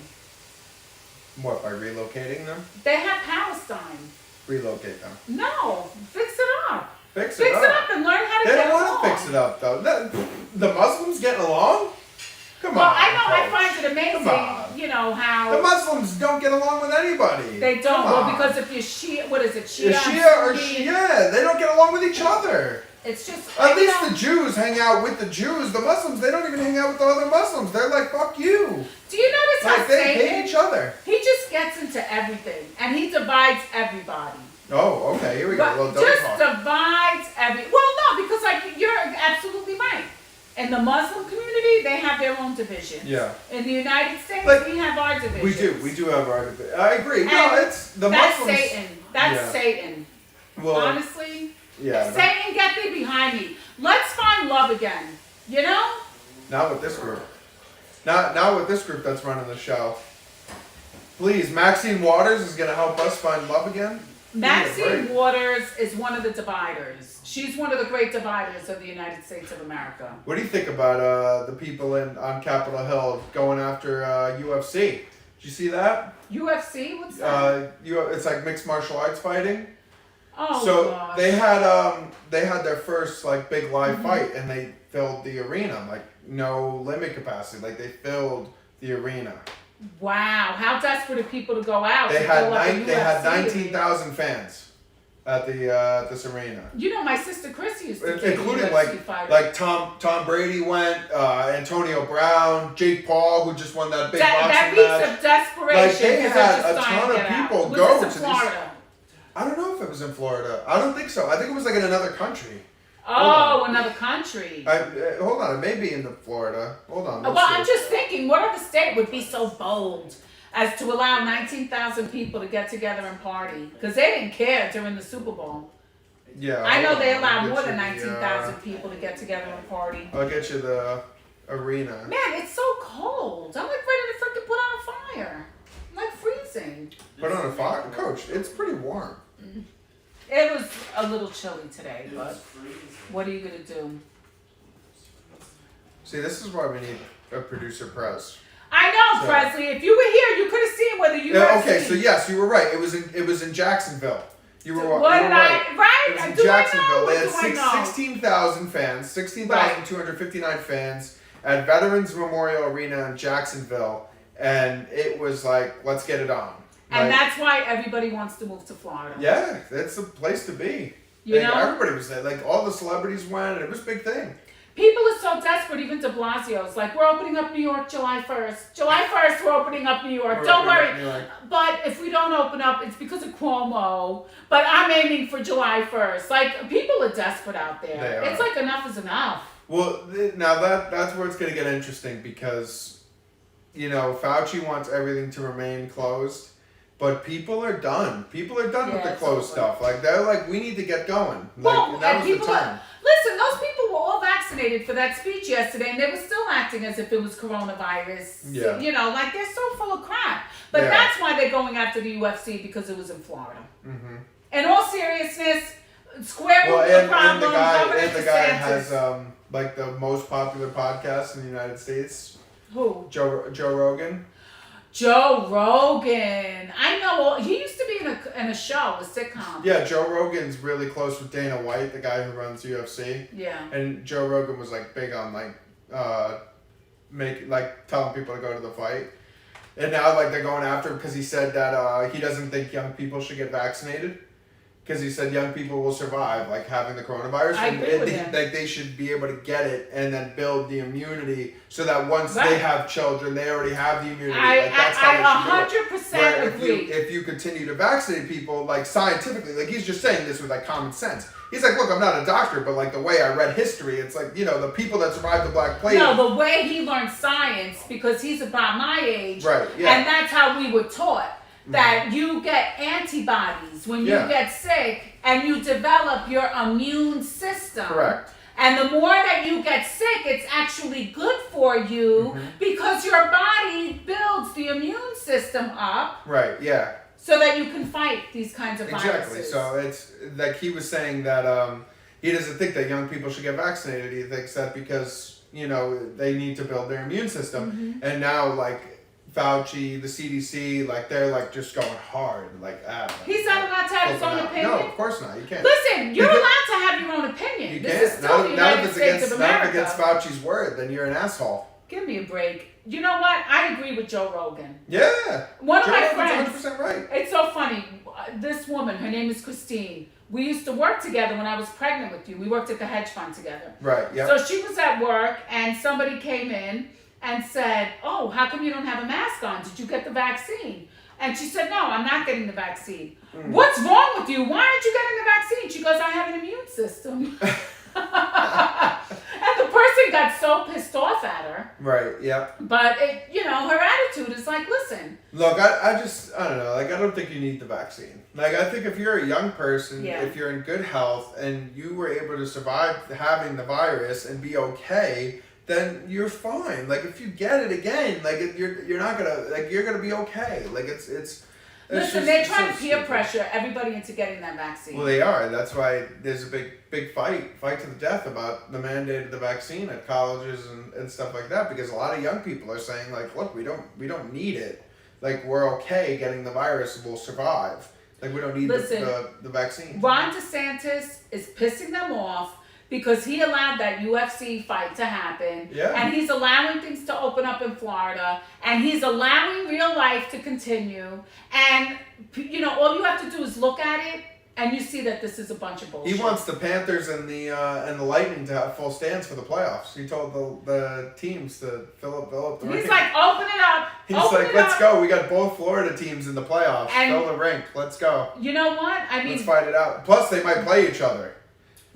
What, by relocating them? They have Palestine. Relocate them. No, fix it up. Fix Fix it it up. up and learn how to They get don't along. want to fix it up, though. The Muslims getting along? Come Well, on. I know. I Coach. find it amazing. Come on. How The Muslims don't get along with anybody. they don't. Come Well, on. because if you're Shia, what is it? You're Shia or Shia, they don't get along with each other. It's just At least the Jews hang out with the Jews. The Muslims, they don't even hang out with the other Muslims. They're like, fuck you. Do you notice how Like, they Satan? hate each other. He just gets into everything, and he divides everybody. Oh, okay, here we go. A little But double just talk. divides Well, no, because you're absolutely right. In the Muslim community, they have their own division. Yeah. In the United States, Like, we have our division. We do have our debate. I agree. No, And it's the that's Muslims. Satan. That's Yeah. Satan. Well, Honestly, yeah. Satan, get thee behind me. Let's find love again. Not with this group. Not with this group that's running the show. Please, Maxine Waters is going to help us find love again. Maxine Waters is one of the dividers. She's one of the great dividers of the United States of America. What do you think about the people on Capitol Hill going after UFC? Did you see that? UFC? What's that? It's like mixed martial arts fighting. Oh, So gosh. they had their first like big live fight, and they filled the arena, like no limit capacity, like they filled the arena. Wow, how desperate are people to go out? They to had fill up a they had UFC 19,000 fans at the this arena. My sister Chrissy used to kick Including UFC fighters. like Tom Brady went, Antonio Brown, Jake Paul, who just won that big boxing that match. reeks of desperation. Like, they 'cause had they're just a trying ton to of get out. people Was go this in to these- Florida? I don't know if it was in Florida. I don't think so. I think it was like in another country. Oh, another country. Hold on, it may be in Florida. Hold on. Well, let's I'm see. just thinking, what other state would be so bold as to allow 19,000 people to get together and party? Because they didn't care during the Super Bowl. Yeah. I know hold they on, allowed I'll more get than you the, 19,000 people to get together and party. I'll get you the arena. Man, it's so cold. I'm like ready to freaking put on a fire. I'm like freezing. Put on a fire, Coach. It's pretty warm. It was a little chilly today, but what are you gonna do? See, this is why we need a producer press. I know, So- Presley. If you were here, you could have seen whether you Yeah, were. okay, so yes, you were right. It was in Jacksonville. You were What you were did right. I? Right? It was in Do Jacksonville. I know? They had What do I know? 16,000 fans, 16,259 fans at Veterans Memorial Arena in Jacksonville, and it was like, let's get it on. And Like, that's why everybody wants to move to Florida. yeah, that's the place to be. You Like, know? everybody was there. Like all the celebrities went, and it was a big thing. People are so desperate, even de Blasio's like, we're opening up New York July 1st. July 1st, we're opening up New York. We're Don't opening worry. up New York. But if we don't open up, it's because of Cuomo. But I'm aiming for July 1st. Like, people are desperate out there. They are. It's like enough is enough. Well, now that's where it's going to get interesting because, Fauci wants everything to remain closed, but people are done. People are done with Yeah, the it's closed over. stuff. Like they're like, we need to get going. Like Well, that and was the people time. listen, those people were all vaccinated. vaccinated for that speech yesterday, and they were still acting as if it was coronavirus. Yeah. You know, like they're so full of crap. But Yeah. that's why they're going after the UFC, because it was in Florida. Mm-hmm. In all seriousness, square root Well, the and problem. the guy Governor has DeSantis. like the most popular podcast in the United States. Who? Joe Rogan. Joe Rogan. I know. He used to be in a show, a sitcom. Yeah, Joe Rogan's really close with Dana White, the guy who runs UFC. Yeah. And Joe Rogan was like big on telling people to go to the fight. And now like they're going after him because he said that he doesn't think young people should get vaccinated. Because he said young people will survive, like having the coronavirus, I agree with him. Like they should be able to get it and then build the immunity, so that once Right. they have children, they already have the immunity. I like, that's how they should do it. 100% Where agree. if you continue to vaccinate people, like scientifically, like he's just saying this with like common sense. He's like, look, I'm not a doctor, but like the way I read history, it's like, you know, the people that survived the Black Plague. No, the way he learned science, because he's about my age, Right, yeah. and that's how we were taught. That you get antibodies when you Yeah. get sick, and you develop your immune system. Correct. And the more that you get sick, it's actually good for you because your body builds the immune system up Right, yeah. so that you can fight these kinds of viruses. Exactly. So it's like he was saying that he doesn't think that young people should get vaccinated. He thinks that because, you know, they need to build their immune system. And now, like, Fauci, the CDC, like, they're, like, just going hard. Like, He's not allowed to have his own open out. opinion? No, of course not. You can't. Listen, you're You allowed to have your own opinion. You This can't. is still the United States of not if America. it's against Fauci's word, then you're an asshole. Give me a break. You know what? I agree with Joe Rogan. Yeah. One of Joe my Rogan's friends. 100% right. It's so funny. This woman, her name is Christine. We used to work together when I was pregnant with you. We worked at the hedge fund together. Right, yeah. So she was at work, and somebody came in and said, "Oh, how come you don't have a mask on? Did you get the vaccine?" And she said, "No, I'm not getting the vaccine." "What's wrong with you? Why aren't you getting the vaccine?" She goes, "I have an immune system." And the person got so pissed off at her. Right, yeah. But, her attitude is like, listen. Look, I don't know. Like, I don't think you need the vaccine. Like, I think if you're a young person, Yeah. if you're in good health, and you were able to survive having the virus and be okay, then you're fine. Like, if you get it again, like, you're not gonna, like, you're gonna be okay. Like, it's Listen, they're trying to peer pressure everybody into getting that vaccine. Well, they are. That's why there's a big fight to the death about the mandate of the vaccine at colleges and stuff like that, because a lot of young people are saying, like, look, we don't need it. Like, we're okay getting the virus, we'll survive. Like, we don't need the vaccine. Ron DeSantis is pissing them off because he allowed that UFC fight to happen. Yeah. And he's allowing things to open up in Florida. And he's allowing real life to continue. And, all you have to do is look at it and you see that this is a bunch of bullshit. He wants the Panthers and the Lightning to have full stands for the playoffs. He told the teams to fill up the rink. He's like, open it up. He's like, let's go. We got both Florida teams in the playoffs. And fill the rink. Let's go. You know what? Let's fight it out. Plus, they might play each other.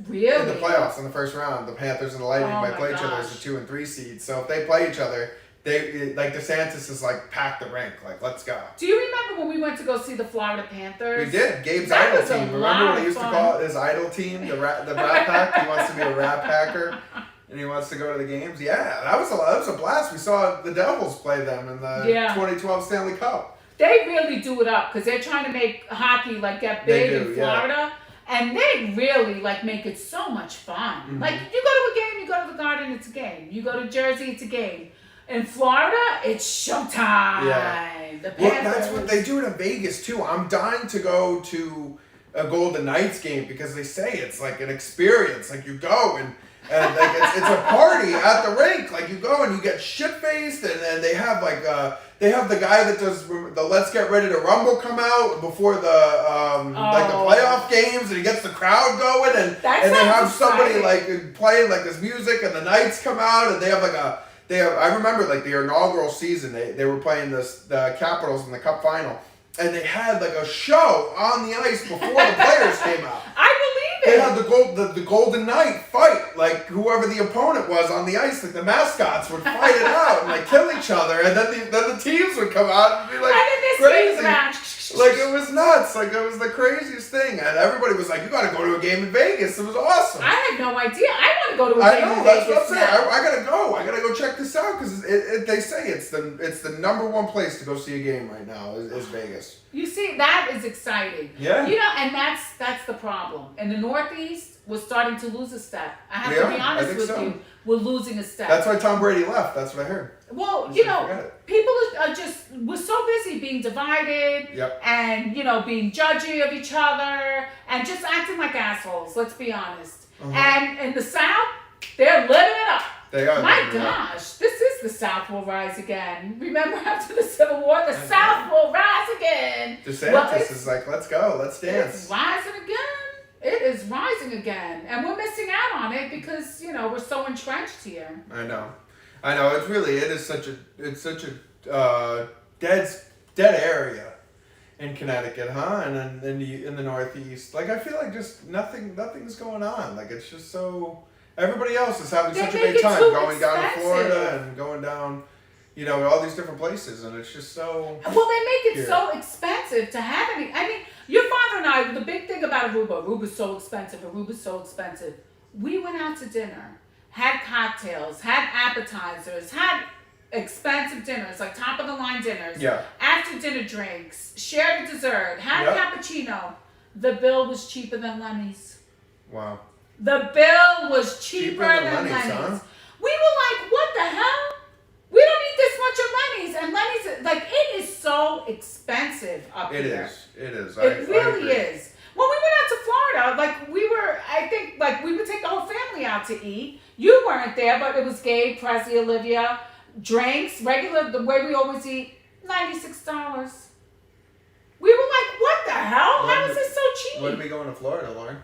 Really? In the playoffs, in the first round, the Panthers and the Lightning might play each other as the 2 and 3 seeds. So if they play each other, DeSantis is like, pack the rink, like, let's go. Do you remember when we went to go see the Florida Panthers? We did. Gabe's That idol was a team. Remember lot what of he used fun. to call it? His idol team, the Rat Pack. He wants to be a Rat Packer, and he wants to go to the games. Yeah, that was a blast. We saw the Devils play them in the 2012 Stanley Cup. They really do it up because they're trying to make hockey get big in Florida. Yeah. And they really make it so much fun. Mm-hmm. Like, you go to a game, you go to the Garden, it's a game. You go to Jersey, it's a game. In Florida, it's showtime. Yeah. The Well, Panthers. that's what they do it in Vegas too. I'm dying to go to a Golden Knights game because they say it's like an experience. Like, you go and like it's a party at the rink. Like, you go and you get shit faced, and then they have they have the guy that does the Let's Get Ready to Rumble come out before the the playoff games, and he gets the crowd going, and they have somebody playing this music, and the Knights come out, and they have I remember the inaugural season they were playing the Capitals in the Cup final, and they had a show on the ice before the players came out. I believe it. They had the Golden Knight fight, whoever the opponent was on the ice, the mascots would fight it out and kill each other, and then the teams would come out and be and then this crazy. match. Like, it was nuts. Like, it was the craziest thing. And everybody was like, you got to go to a game in Vegas. It was awesome. I had no idea. I want to go to a I game know, in that's Vegas what I'm saying. now. I gotta go. I gotta go check this out because they say it's the number one place to go see a game right now is Vegas. You see, that is exciting. Yeah. You know, and that's the problem. In the Northeast, we're starting to lose a step. I have We to are. be I honest think with so. you. We're losing a step. That's why Tom Brady left. That's what I heard. Well, You you should know, forget it. people are just, we're so busy being divided Yep. and, you know, being judgy of each other and just acting like assholes, let's be honest. Uh-huh. And in the South, they're living it up. They are. My living it up. gosh, this is the South will rise again. Remember after the Civil War, the South will rise again. DeSantis Well, it's- is like, let's go, let's dance. It's rising again. It is rising again. And we're missing out on it because, you know, we're so entrenched here. I know. It is such a dead area in Connecticut, huh? And in the Northeast, like I feel like just nothing's going on. Like it's just so everybody else is having They such a make big it time too going down to expensive. Florida and going down, you know, all these different places, and it's just so. Well, they make it Here. so expensive to have any. I mean, your father and I, the big thing about Aruba's so expensive. Aruba's so expensive. We went out to dinner, had cocktails, had appetizers, had expensive dinners, like top of the line dinners. Yeah. After dinner drinks, shared a dessert, had Yep. cappuccino. The bill was cheaper than Lenny's. Wow. The bill was cheaper than Lenny's, Lenny's. huh? We were like, what the hell? We don't need this much of Lenny's. And Lenny's, like, it is so expensive up It here. is. It is. It I really agree. is. When we went out to Florida, like, I think, like, we would take the whole family out to eat. You weren't there, but it was Gabe, Presley, Olivia. Drinks, regular, the way we always eat, $96. We were like, what the hell? How is this so cheap? When are we going to Florida, Lauren?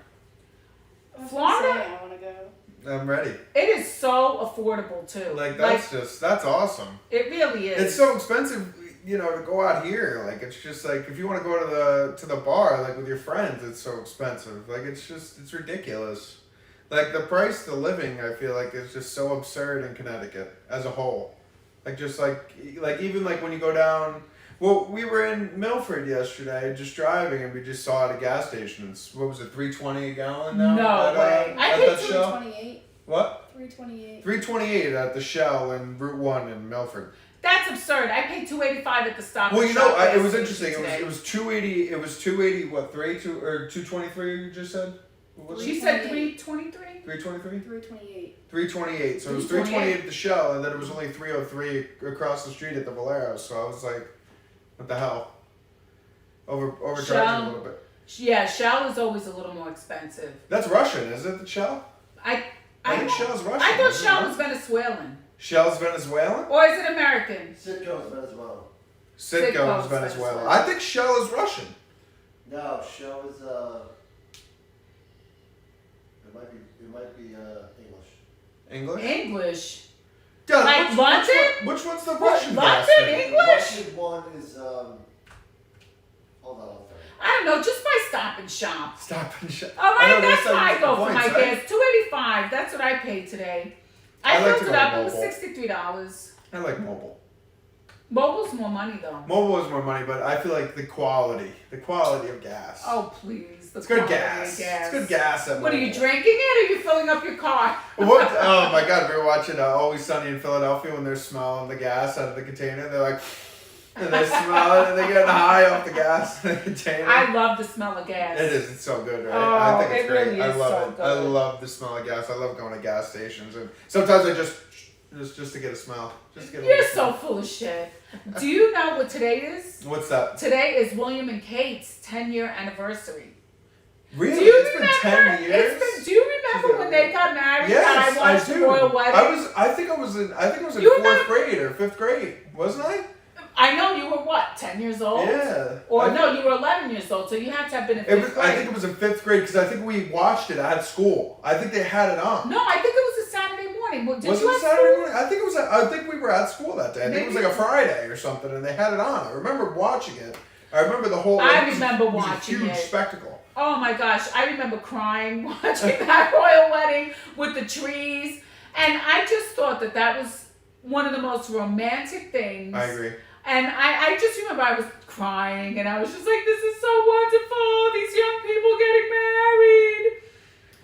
Florida? I want to go. I'm ready. It is so affordable, too. Like that's awesome. It really is. It's so expensive, you know, to go out here. Like it's just like if you want to go to the bar, like with your friends, it's so expensive. Like it's ridiculous. Like the price of living, I feel like is just so absurd in Connecticut as a whole. Like just like even like when you go down. Well, we were in Milford yesterday, just driving, and we just saw at a gas station. It's, what was it, $3.20 a gallon now? No way. I At paid that Shell? 328. What? 328. $3.28 at the Shell in Route 1 in Milford. That's absurd. I paid $2.85 at the Stop. Well, and you know, Shop gas it was station interesting. today. It was 280. It was 280. What 223? You just said. What was She it? said 323. 323. 328. 328. So it was 328 at the Shell, and then it was only 303 across the street at the Valero. So I was like, what the hell? Overcharging Shell. a little bit. Yeah, Shell is always a little more expensive. That's Russian, is it? The Shell? I think Shell's Russian. I thought isn't Shell it? was Venezuelan. Shell's Venezuelan. Or is it American? Citgo's Venezuela. Citgo Citgo's is Venezuela. Venezuela. I think Shell is Russian. No, Shell is it might be English. English. English. Yeah, Like London? Which one's the What, Russian London, bastard? English? The Russian one is hold on, I'll tell you. I don't know, just by Stop and Shop. Stop and shut. All right, I know, that's there's why I some go for points, my right? gas. $2.85. That's what I paid today. I I like filled to it go up. to It was Mobile. $63. I like mobile. Mobile's more money though. Mobile is more money, but I feel like the quality of gas. Oh please, the it's good quality of gas. It's good gas. At What are you Mobile. drinking it, or are you filling up your car? What? Oh my God! We were watching Always Sunny in Philadelphia when they're smelling the gas out of the container. They're like, and they smell it, and they get high off the gas in the container. I love the smell of gas. It is. It's so good, right? Oh, I think it's it great. really I is love so it. good. I love the smell of gas. I love going to gas stations, and sometimes I just to get a smell. Just to get a You're little so full of shit. Do you know what today is? smell. What's that? Today is William and Kate's 10-year anniversary. Really? Do you It's remember? been 10 years. Do you remember when they got married? Yes, and I watched do. the royal wedding. I think I was in You fourth remember- grade or fifth grade, wasn't I? I know you were what, 10 years old? Yeah. Or I no, you were 11 years old, so you had to have been in It fifth was, grade. I think it was in fifth grade because I think we watched it at school. I think they had it on. No, I think it was a Saturday morning. Well, did Was you it have Saturday school? morning? I think it was. I think we were at school that day. I think it was Maybe. like a Friday or something, and they had it on. I remember watching it. I remember the whole. I it was- remember it was watching a huge it. spectacle. Oh my gosh, I remember crying watching that royal wedding with the trees. And I just thought that was one of the most romantic things. I agree. And I just remember I was crying and I was just like, this is so wonderful. These young people getting married.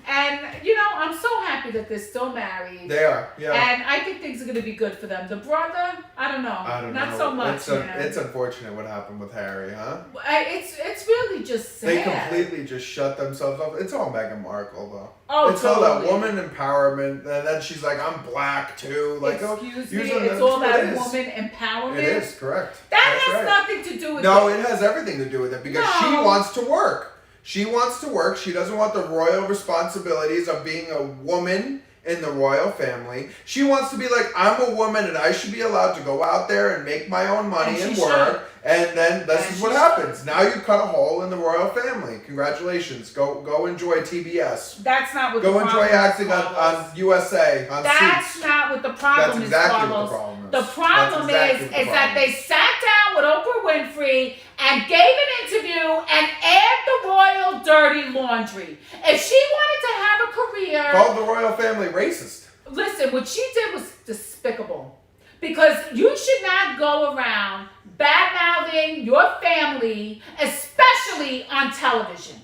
And, you know, I'm so happy that they're still married. They are, yeah. And I think things are going to be good for them. The brother, I don't know. Not so much. It's unfortunate what happened with Harry, huh? It's really just sad. They completely just shut themselves up. It's all Meghan Markle, though. Oh, it's totally. all that woman empowerment, and then she's like, I'm black, too. Like, excuse me, it's all that woman empowerment. It is, correct. That has nothing to do with No, it has everything to do with it, because she wants to work. She wants to work. She doesn't want the royal responsibilities of being a woman in the royal family. She wants to be like, I'm a woman and I should be allowed to go out there and make my own money and work. And then this is what happens. Now you cut a hole in the royal family. Congratulations. Go enjoy TBS. That's not what the problem is. Go enjoy acting on USA. On That's Suits. not what the problem is, Carlos. What the problem is. The problem is that they sat down with Oprah Winfrey and gave an interview and aired the royal dirty laundry. If she wanted to have a career... Called the royal family racist. Listen, what she did was despicable. Because you should not go around bad-mouthing your family, especially on television.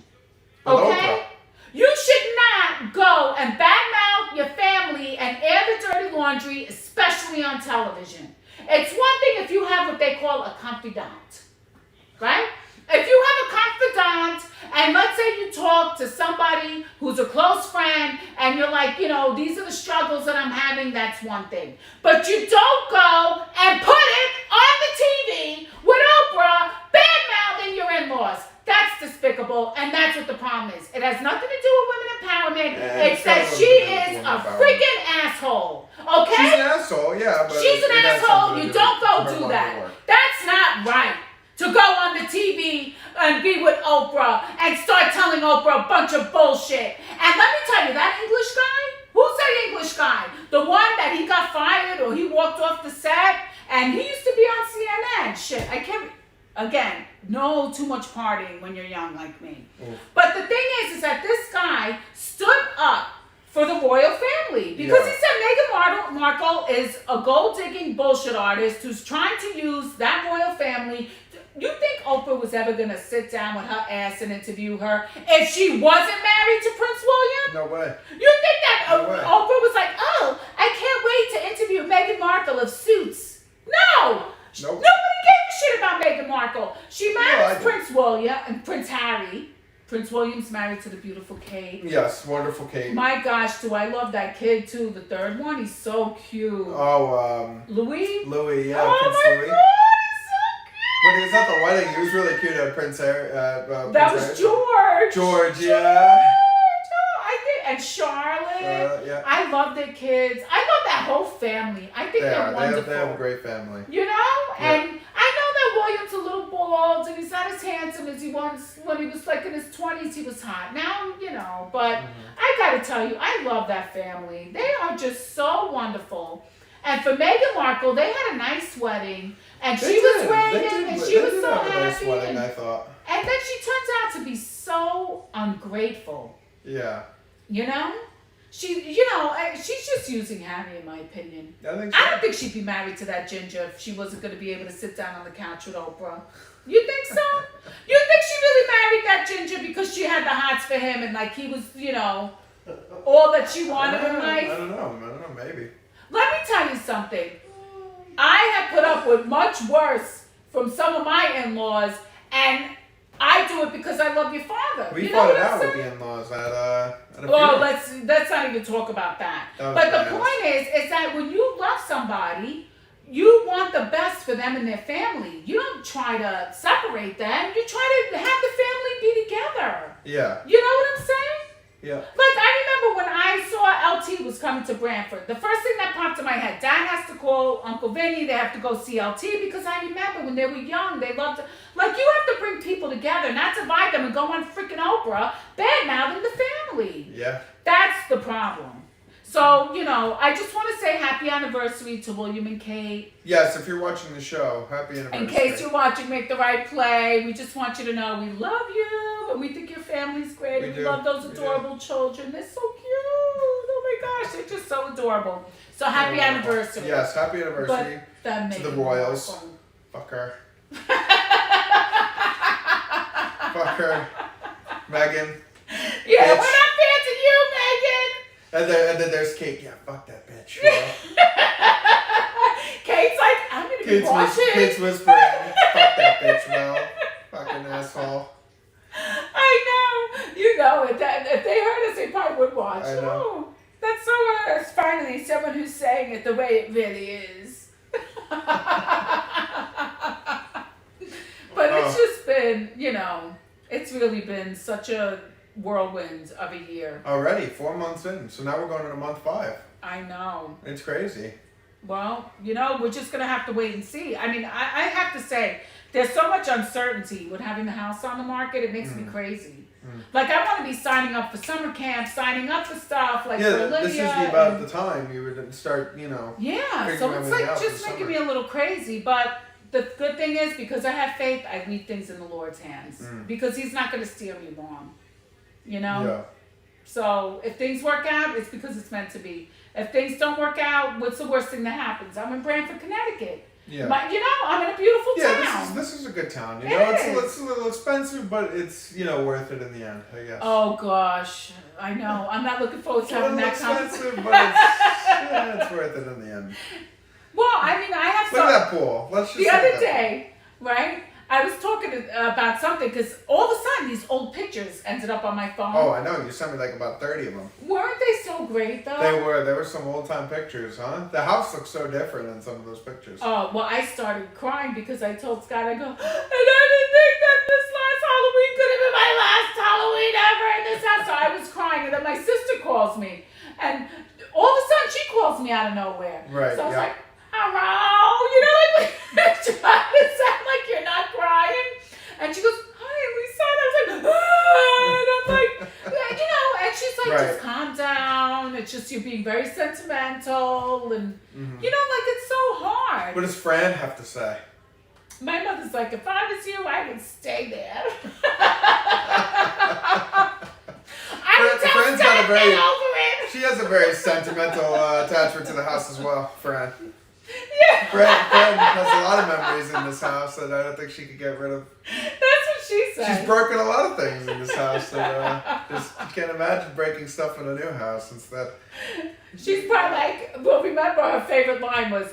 Okay? You should not go and badmouth your family and air the dirty laundry, especially on television. It's one thing if you have what they call a confidant, right? If you have a confidant, and let's say you talk to somebody who's a close friend, and you're like, you know, these are the struggles that I'm having, that's one thing. But you don't go and put it on the TV with Oprah bad-mouthing your in-laws. That's despicable, and that's what the problem is. It has nothing to do with women empowerment. It's that she is a freaking asshole. Okay? She's an asshole, yeah. But she's an asshole. You don't go do that. That's not right. To go on the TV and be with Oprah and start telling Oprah a bunch of bullshit. And let me tell you, that English guy, who's that English guy? The one that he got fired or he walked off the set and he used to be on CNN. Shit, I can't... Again, no too much partying when you're young like me. But the thing is that this guy stood up for the royal family because he said Meghan Markle is a gold-digging bullshit artist who's trying to use that royal family. You think Oprah was ever going to sit down with her ass and interview her if she wasn't married to Prince William? No way. You think that Oprah was like, oh, I can't wait to interview Meghan Markle of Suits? No. Nope. Nobody gave a shit about Meghan Markle. She married Prince William and Prince Harry. Prince William's married to the beautiful Kate. Yes, wonderful Kate. My gosh, do I love that kid too. The third one, he's so cute. Oh, Louis? Louis, yeah, oh Prince my Louis. God, he's so cute. But he was at the wedding. He was really cute at Prince Harry. That was George. George, yeah. And Charlotte. Yeah. I love their kids. I love that whole family. I think they're wonderful. They have a great family. You know? Yeah. And I know that William's a little bald and he's not as handsome as he was when he was like in his 20s. He was hot. Now, you know, but I gotta tell you, I love that family. They are just so wonderful. And for Meghan Markle, they had a nice wedding. And she was waiting and she was so happy. Nice wedding, I thought. And then she turns out to be so ungrateful. Yeah. You know? She's just using Harry in my opinion. I don't think she'd be married to that ginger if she wasn't going to be able to sit down on the couch with Oprah. You think so? You think she really married that ginger because she had the hots for him and like he was, you know, all that she wanted in life? I don't know, maybe. Let me tell you something. I have put up with much worse from some of my in-laws, and I do it because I love your father. We fought it out with the in-laws at a funeral. Well, let's not even talk about that. But the point is that when you love somebody, you want the best for them and their family. You don't try to separate them. You try to have the family be together. Yeah. You know what I'm saying? Yeah. Like, I remember when I saw LT was coming to Brantford, the first thing that popped in my head, Dad has to call Uncle Vinny, they have to go see LT, because I remember when they were young, they loved to, like, you have to bring people together, not divide them and go on freaking Oprah, bad-mouthing the family. Yeah. That's the problem. So, you know, I just want to say happy anniversary to William and Kate. Yes, if you're watching the show, happy anniversary. In case you're watching Make the Right Play, we just want you to know we love you, and we think your family's great, we love those adorable children. They're so cute. Oh my gosh, they're just so adorable. So happy anniversary. Yes, happy anniversary to the Royals. Fuck her. Fuck her. Megan. Yeah, bitch. we're not fans of you, Megan. And then there's Kate. Yeah, fuck that bitch. Bro. Kate's like, I'm gonna be watching. Kate's whispering. Fuck that bitch, Mel. Fucking asshole. I know. You know it. If they heard us, they probably would watch. I know. Oh, that's so it's finally someone who's saying it the way it really is. But it's just been, it's really been such a whirlwind of a year. Already, 4 months in. So now we're going into month 5. I know. It's crazy. Well, we're just going to have to wait and see. I mean, I have to say, there's so much uncertainty with having the house on the market. It makes me crazy. Like, I want to be signing up for summer camp, signing up for stuff, like for Olivia. This is about the time you would start, Yeah, so it's like just making me a little crazy. But the good thing is, because I have faith, I leave things in the Lord's hands. Because He's not going to steer me wrong. Yeah. So if things work out, it's because it's meant to be. If things don't work out, what's the worst thing that happens? I'm in Branford, Connecticut. Yeah. I'm in a beautiful town. Yeah, this is a good town. It's a little expensive, but it's worth it in the end, I guess. Oh gosh, I know. I'm not looking forward to having that expensive, conversation. but it's worth it in the end. Well, I mean, I have Look at that pool. Let's just the other day, right? I was talking about something because all of a sudden these old pictures ended up on my phone. Oh, I know. You sent me like about 30 of them. Weren't they so great though? They were some old time pictures, huh? The house looks so different in some of those pictures. Oh, well, I started crying because I told Scott, I go, and I didn't think that this last Halloween could have been my last Halloween ever in this house. So I was crying, and then my sister calls me, and all of a sudden she calls me out of nowhere. Right, So I was yeah. like, hello, like trying to sound like you're not crying. And she goes, hi, Lisa. And I was like, and I'm like, and she's like, Right. just calm down. It's just you're being very sentimental, and like it's so hard. What does Fran have to say? My mother's like, if I was you, I would stay there. I would tell Fran's Scott, get over it. She has a very sentimental attachment to the house as well, Fran. Yeah. Fran has a lot of memories in this house that I don't think she could get rid of. That's what she said. She's broken a lot of things in this house that you can't imagine breaking stuff in a new house instead. She's probably like, well, remember her favorite line was,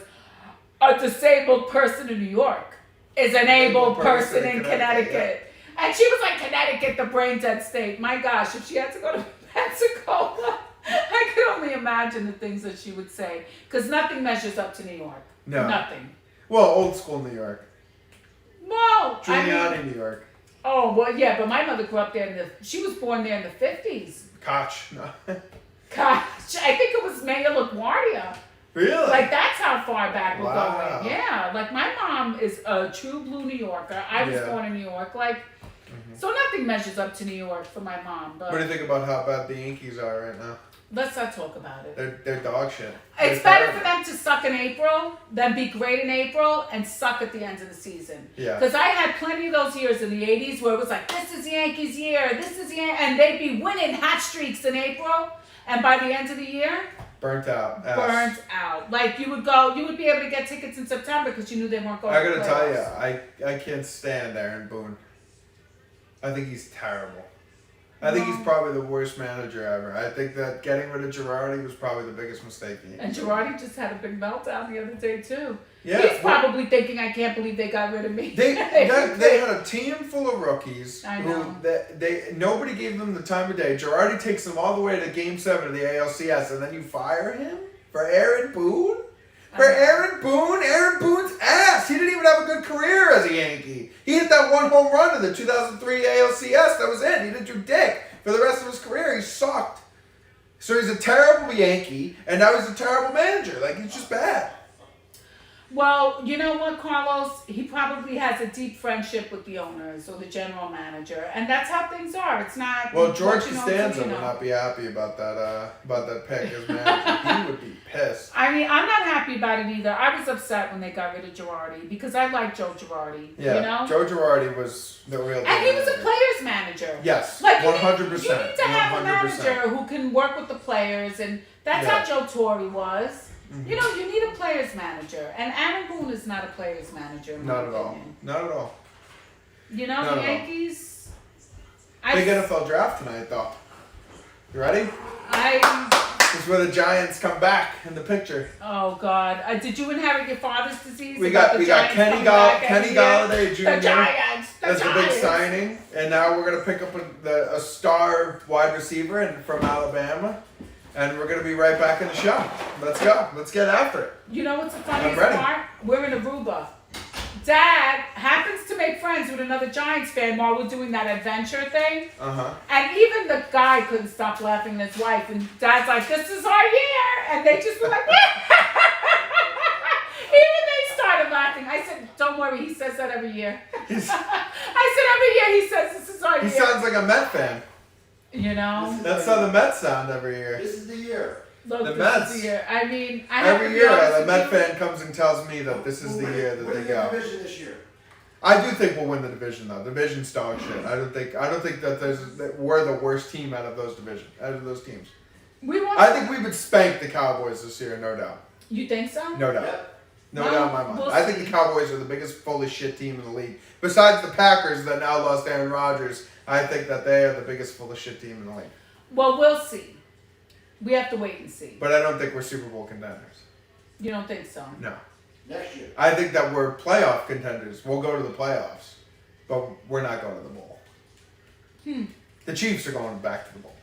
a disabled person in New York is an able person in Connecticut. Yeah. And she was like, Connecticut, the brain dead state. My gosh, if she had to go to Pensacola, I could only imagine the things that she would say. Because nothing measures up to New York. No. Nothing. Well, old school New York. Well, Giuliani, New York. Oh, well, yeah, but my mother grew up there she was born there in the 50s. Koch. No. Gosh, I think it was Mayor LaGuardia. Really? Like, that's how far back we're Wow. going. Yeah, like, my mom is a true blue New Yorker. I was born in New York. Like, so nothing measures up to New York for my mom. But What do you think about how bad the Yankees are right now? let's not talk about it. They're dog shit. It's They're better terrible. for them to suck in April than be great in April and suck at the end of the season. Yeah. Because I had plenty of those years in the 80s where it was like, this is Yankees year, and they'd be winning hot streaks in April, and by the end of the year, Burnt out. Ass. burnt out. Like, you would be able to get tickets in September because you knew they weren't going I to the gotta tell you, playoffs. I can't stand Aaron Boone. I think he's terrible. I think he's probably the worst manager ever. I think that getting rid of Girardi was probably the biggest mistake. And Girardi just had a big meltdown the other day, too. Yeah, He's probably thinking, I can't believe they got rid of me. They had a team full of rookies I who know. nobody gave them the time of day. Girardi takes them all the way to Game 7 of the ALCS, and then you fire him for Aaron Boone? Aaron Boone's ass. He didn't even have a good career as a Yankee. He hit that one home run in the 2003 ALCS. That was it. He didn't do dick. For the rest of his career, he sucked. So he's a terrible Yankee, and now he's a terrible manager. Like, he's just bad. Well, you know what, Carlos? He probably has a deep friendship with the owners or the general manager, and that's how things are. It's not. Well, George what you know, Costanza you know. would not be happy about that pick as manager. He would be pissed. I mean, I'm not happy about it either. I was upset when they got rid of Girardi because I like Joe Girardi. Yeah, You know? Joe Girardi was the real deal. And he was a player's manager. Yes, Like 100%. You need to have a 100%. manager who can work with the players, and that's Yeah. how Joe Torre was. You know, you need a player's manager, and Aaron Boone is not a player's manager. In Not my at all. opinion. Not at all. You know, Not the at all. Yankees. Big NFL draft tonight, though. You ready? This is where the Giants come back in the picture. Oh God! Did you inherit your father's disease? We about got the Giants Kenny coming back every year? Galladay Jr. The Giants. as the big signing, and now we're gonna pick up a star wide receiver from Alabama, and we're gonna be right back in the show. Let's go. Let's get after it. You know what's the funniest ready. part? We're in Aruba. Dad happens to make friends with another Giants fan while we're doing that adventure thing. And even the guy couldn't stop laughing at his wife. And Dad's like, "This is our year." And they just were like, even they started laughing. I said, "Don't worry, he says that every year." I said, "Every year he says this is our He year." sounds like a Met fan. You know? That's how the Mets sound every year. This is the year. Look, The this Mets. is the year. I mean, I have Every to be year, honest a with Met you. fan comes and tells me that this is the year that We're they in the go. division this year. I do think we'll win the division though. Division's dog shit. I don't think that we're the worst team out of those teams. We won't. I think we would spank the Cowboys this year, no doubt. You think so? No doubt. Yep. No Well, doubt in my mind. we'll I think see. the Cowboys are the biggest full of shit team in the league. Besides the Packers that now lost Aaron Rodgers, I think that they are the biggest full of shit team in the league. Well, we'll see. We have to wait and see. But I don't think we're Super Bowl contenders. You don't think so? No. Next year. I think that we're playoff contenders. We'll go to the playoffs, but we're not going to the bowl. The Chiefs are going back to the bowl.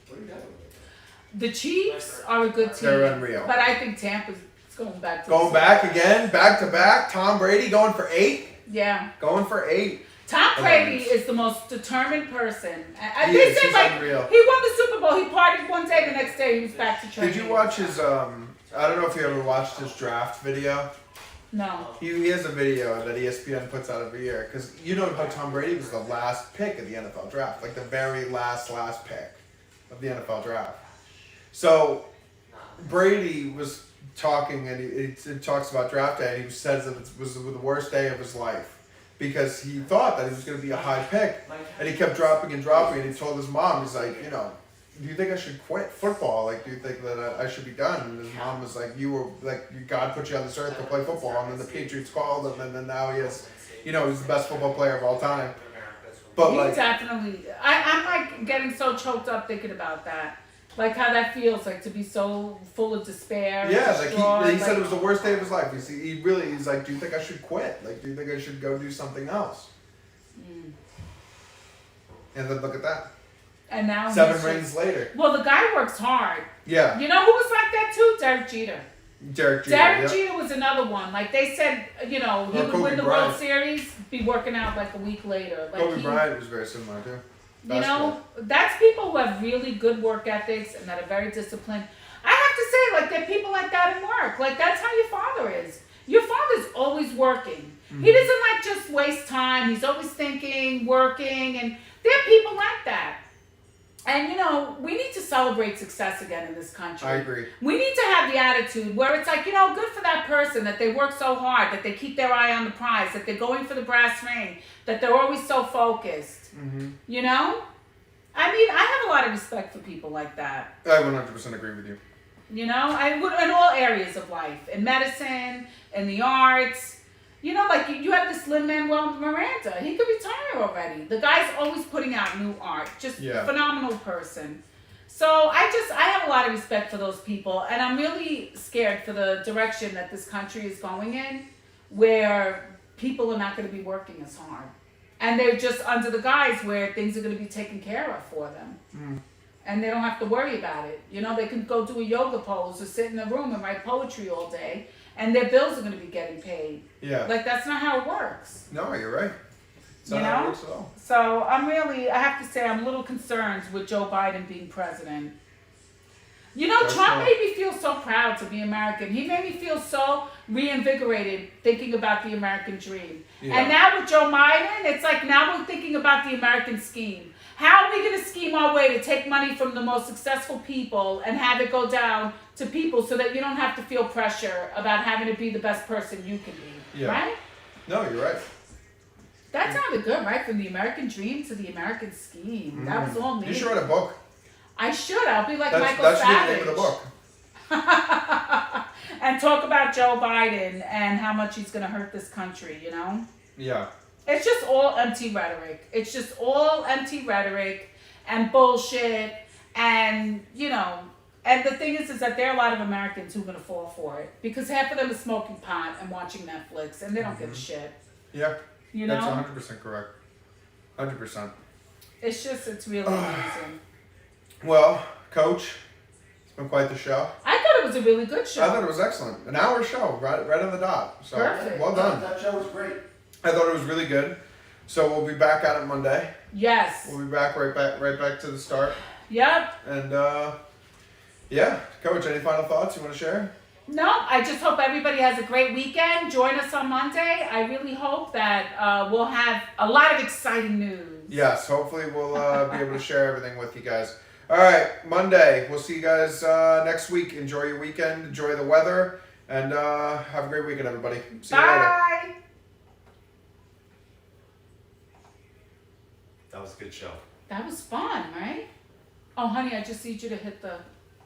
What are you talking about? The Chiefs are a good team. They're unreal. But I think Tampa's going back to Going the back again, back to back. Tom Brady going for 8. Yeah. Going for 8. Tom Oh, Brady nice. is the most determined person. He They is. said He's like unreal. he won the Super Bowl. He partied one day, the next day he was back to training. Did you watch his? I don't know if you ever watched his draft video. No. He has a video that ESPN puts out every year because you know how Tom Brady was the last pick of the NFL draft, like the very last pick of the NFL draft. So Brady was talking, and he talks about draft day, and he says that it was the worst day of his life because he thought that he was going to be a high pick, and he kept dropping, and he told his mom, he's like, you know, do you think I should quit football? Like, do you think that I should be done? And his mom was like, God put you on this earth to play football, and then the Patriots called him, and then now he has, you know, he's the best football player of all time. But He like, definitely. I'm like getting so choked up thinking about that. Like how that feels like to be so full of despair. yeah, distraught, like he said it was the worst day of his life. He's like, do you think I should quit? Like, do you think I should go do something else? And then look at that. And now 7 he's rings just- later. Well, the guy works hard. Yeah, You know who was like that too? Derek Jeter. Derek Jeter. Derek yeah. Jeter was another one. Like they said, you know, he Or would Kobe win the Bryant. World Series, be working out like a week later. Like Kobe Bryant was very similar too. You know, that's people who have really good work ethics and that are very disciplined. I have to say, like, there are people like that in work. Like, that's how your father is. Your father's always working. He doesn't, like, just waste time. He's always thinking, working, and there are people like that. And, you know, we need to celebrate success again in this country. I agree. We need to have the attitude where it's like, you know, good for that person that they work so hard, that they keep their eye on the prize, that they're going for the brass ring, that they're always so focused. You know? I mean, I have a lot of respect for people like that. I 100% agree with you. You know? I would in all areas of life. In medicine, in the arts. You know, like you have this Lin-Manuel Miranda. He could retire already. The guy's always putting out new art. Just a phenomenal person. So I have a lot of respect for those people, and I'm really scared for the direction that this country is going in, where people are not going to be working as hard. And they're just under the guise where things are going to be taken care of for them. And they don't have to worry about it. You know, they can go do a yoga pose or sit in a room and write poetry all day, and their bills are going to be getting paid. Yeah. Like, that's not how it works. No, you're right. It's You not how it know? works at all. So I have to say, I'm a little concerned with Joe Biden being president. You know, That's Trump right. made me feel so proud to be American. He made me feel so reinvigorated thinking about the American dream. Yeah. And now with Joe Biden, it's like now we're thinking about the American scheme. How are we going to scheme our way to take money from the most successful people and have it go down to people so that you don't have to feel pressure about having to be the best person you can be? Yeah. Right? No, you're right. That sounded good, right? From the American dream to the American scheme. That was all me. You should write a book. I should. I'll be like That Michael should be the Savage. name of the book. and talk about Joe Biden and how much he's going to hurt this country, you know? Yeah. It's just all empty rhetoric. It's just all empty rhetoric and bullshit. And, you know, and the thing is that there are a lot of Americans who are going to fall for it because half of them are smoking pot and watching Netflix and they don't give a shit. Yeah. You know? That's 100% correct. 100%. It's really amazing. Well, Coach, it's been quite the show. I thought it was a really good show. I thought it was excellent. An hour show, right on the dot. So, Perfect. well done. That show was great. I thought it was really good. So we'll be back at it Monday. Yes. We'll be back right back to the start. Yep. And yeah, Coach, any final thoughts you want to share? No, I just hope everybody has a great weekend. Join us on Monday. I really hope that we'll have a lot of exciting news. Yes, hopefully we'll be able to share everything with you guys. All right, Monday. We'll see you guys next week. Enjoy your weekend. Enjoy the weather. And have a great weekend, everybody. See you later. Bye. That was a good show. That was fun, right? Oh, honey, I just need you to hit the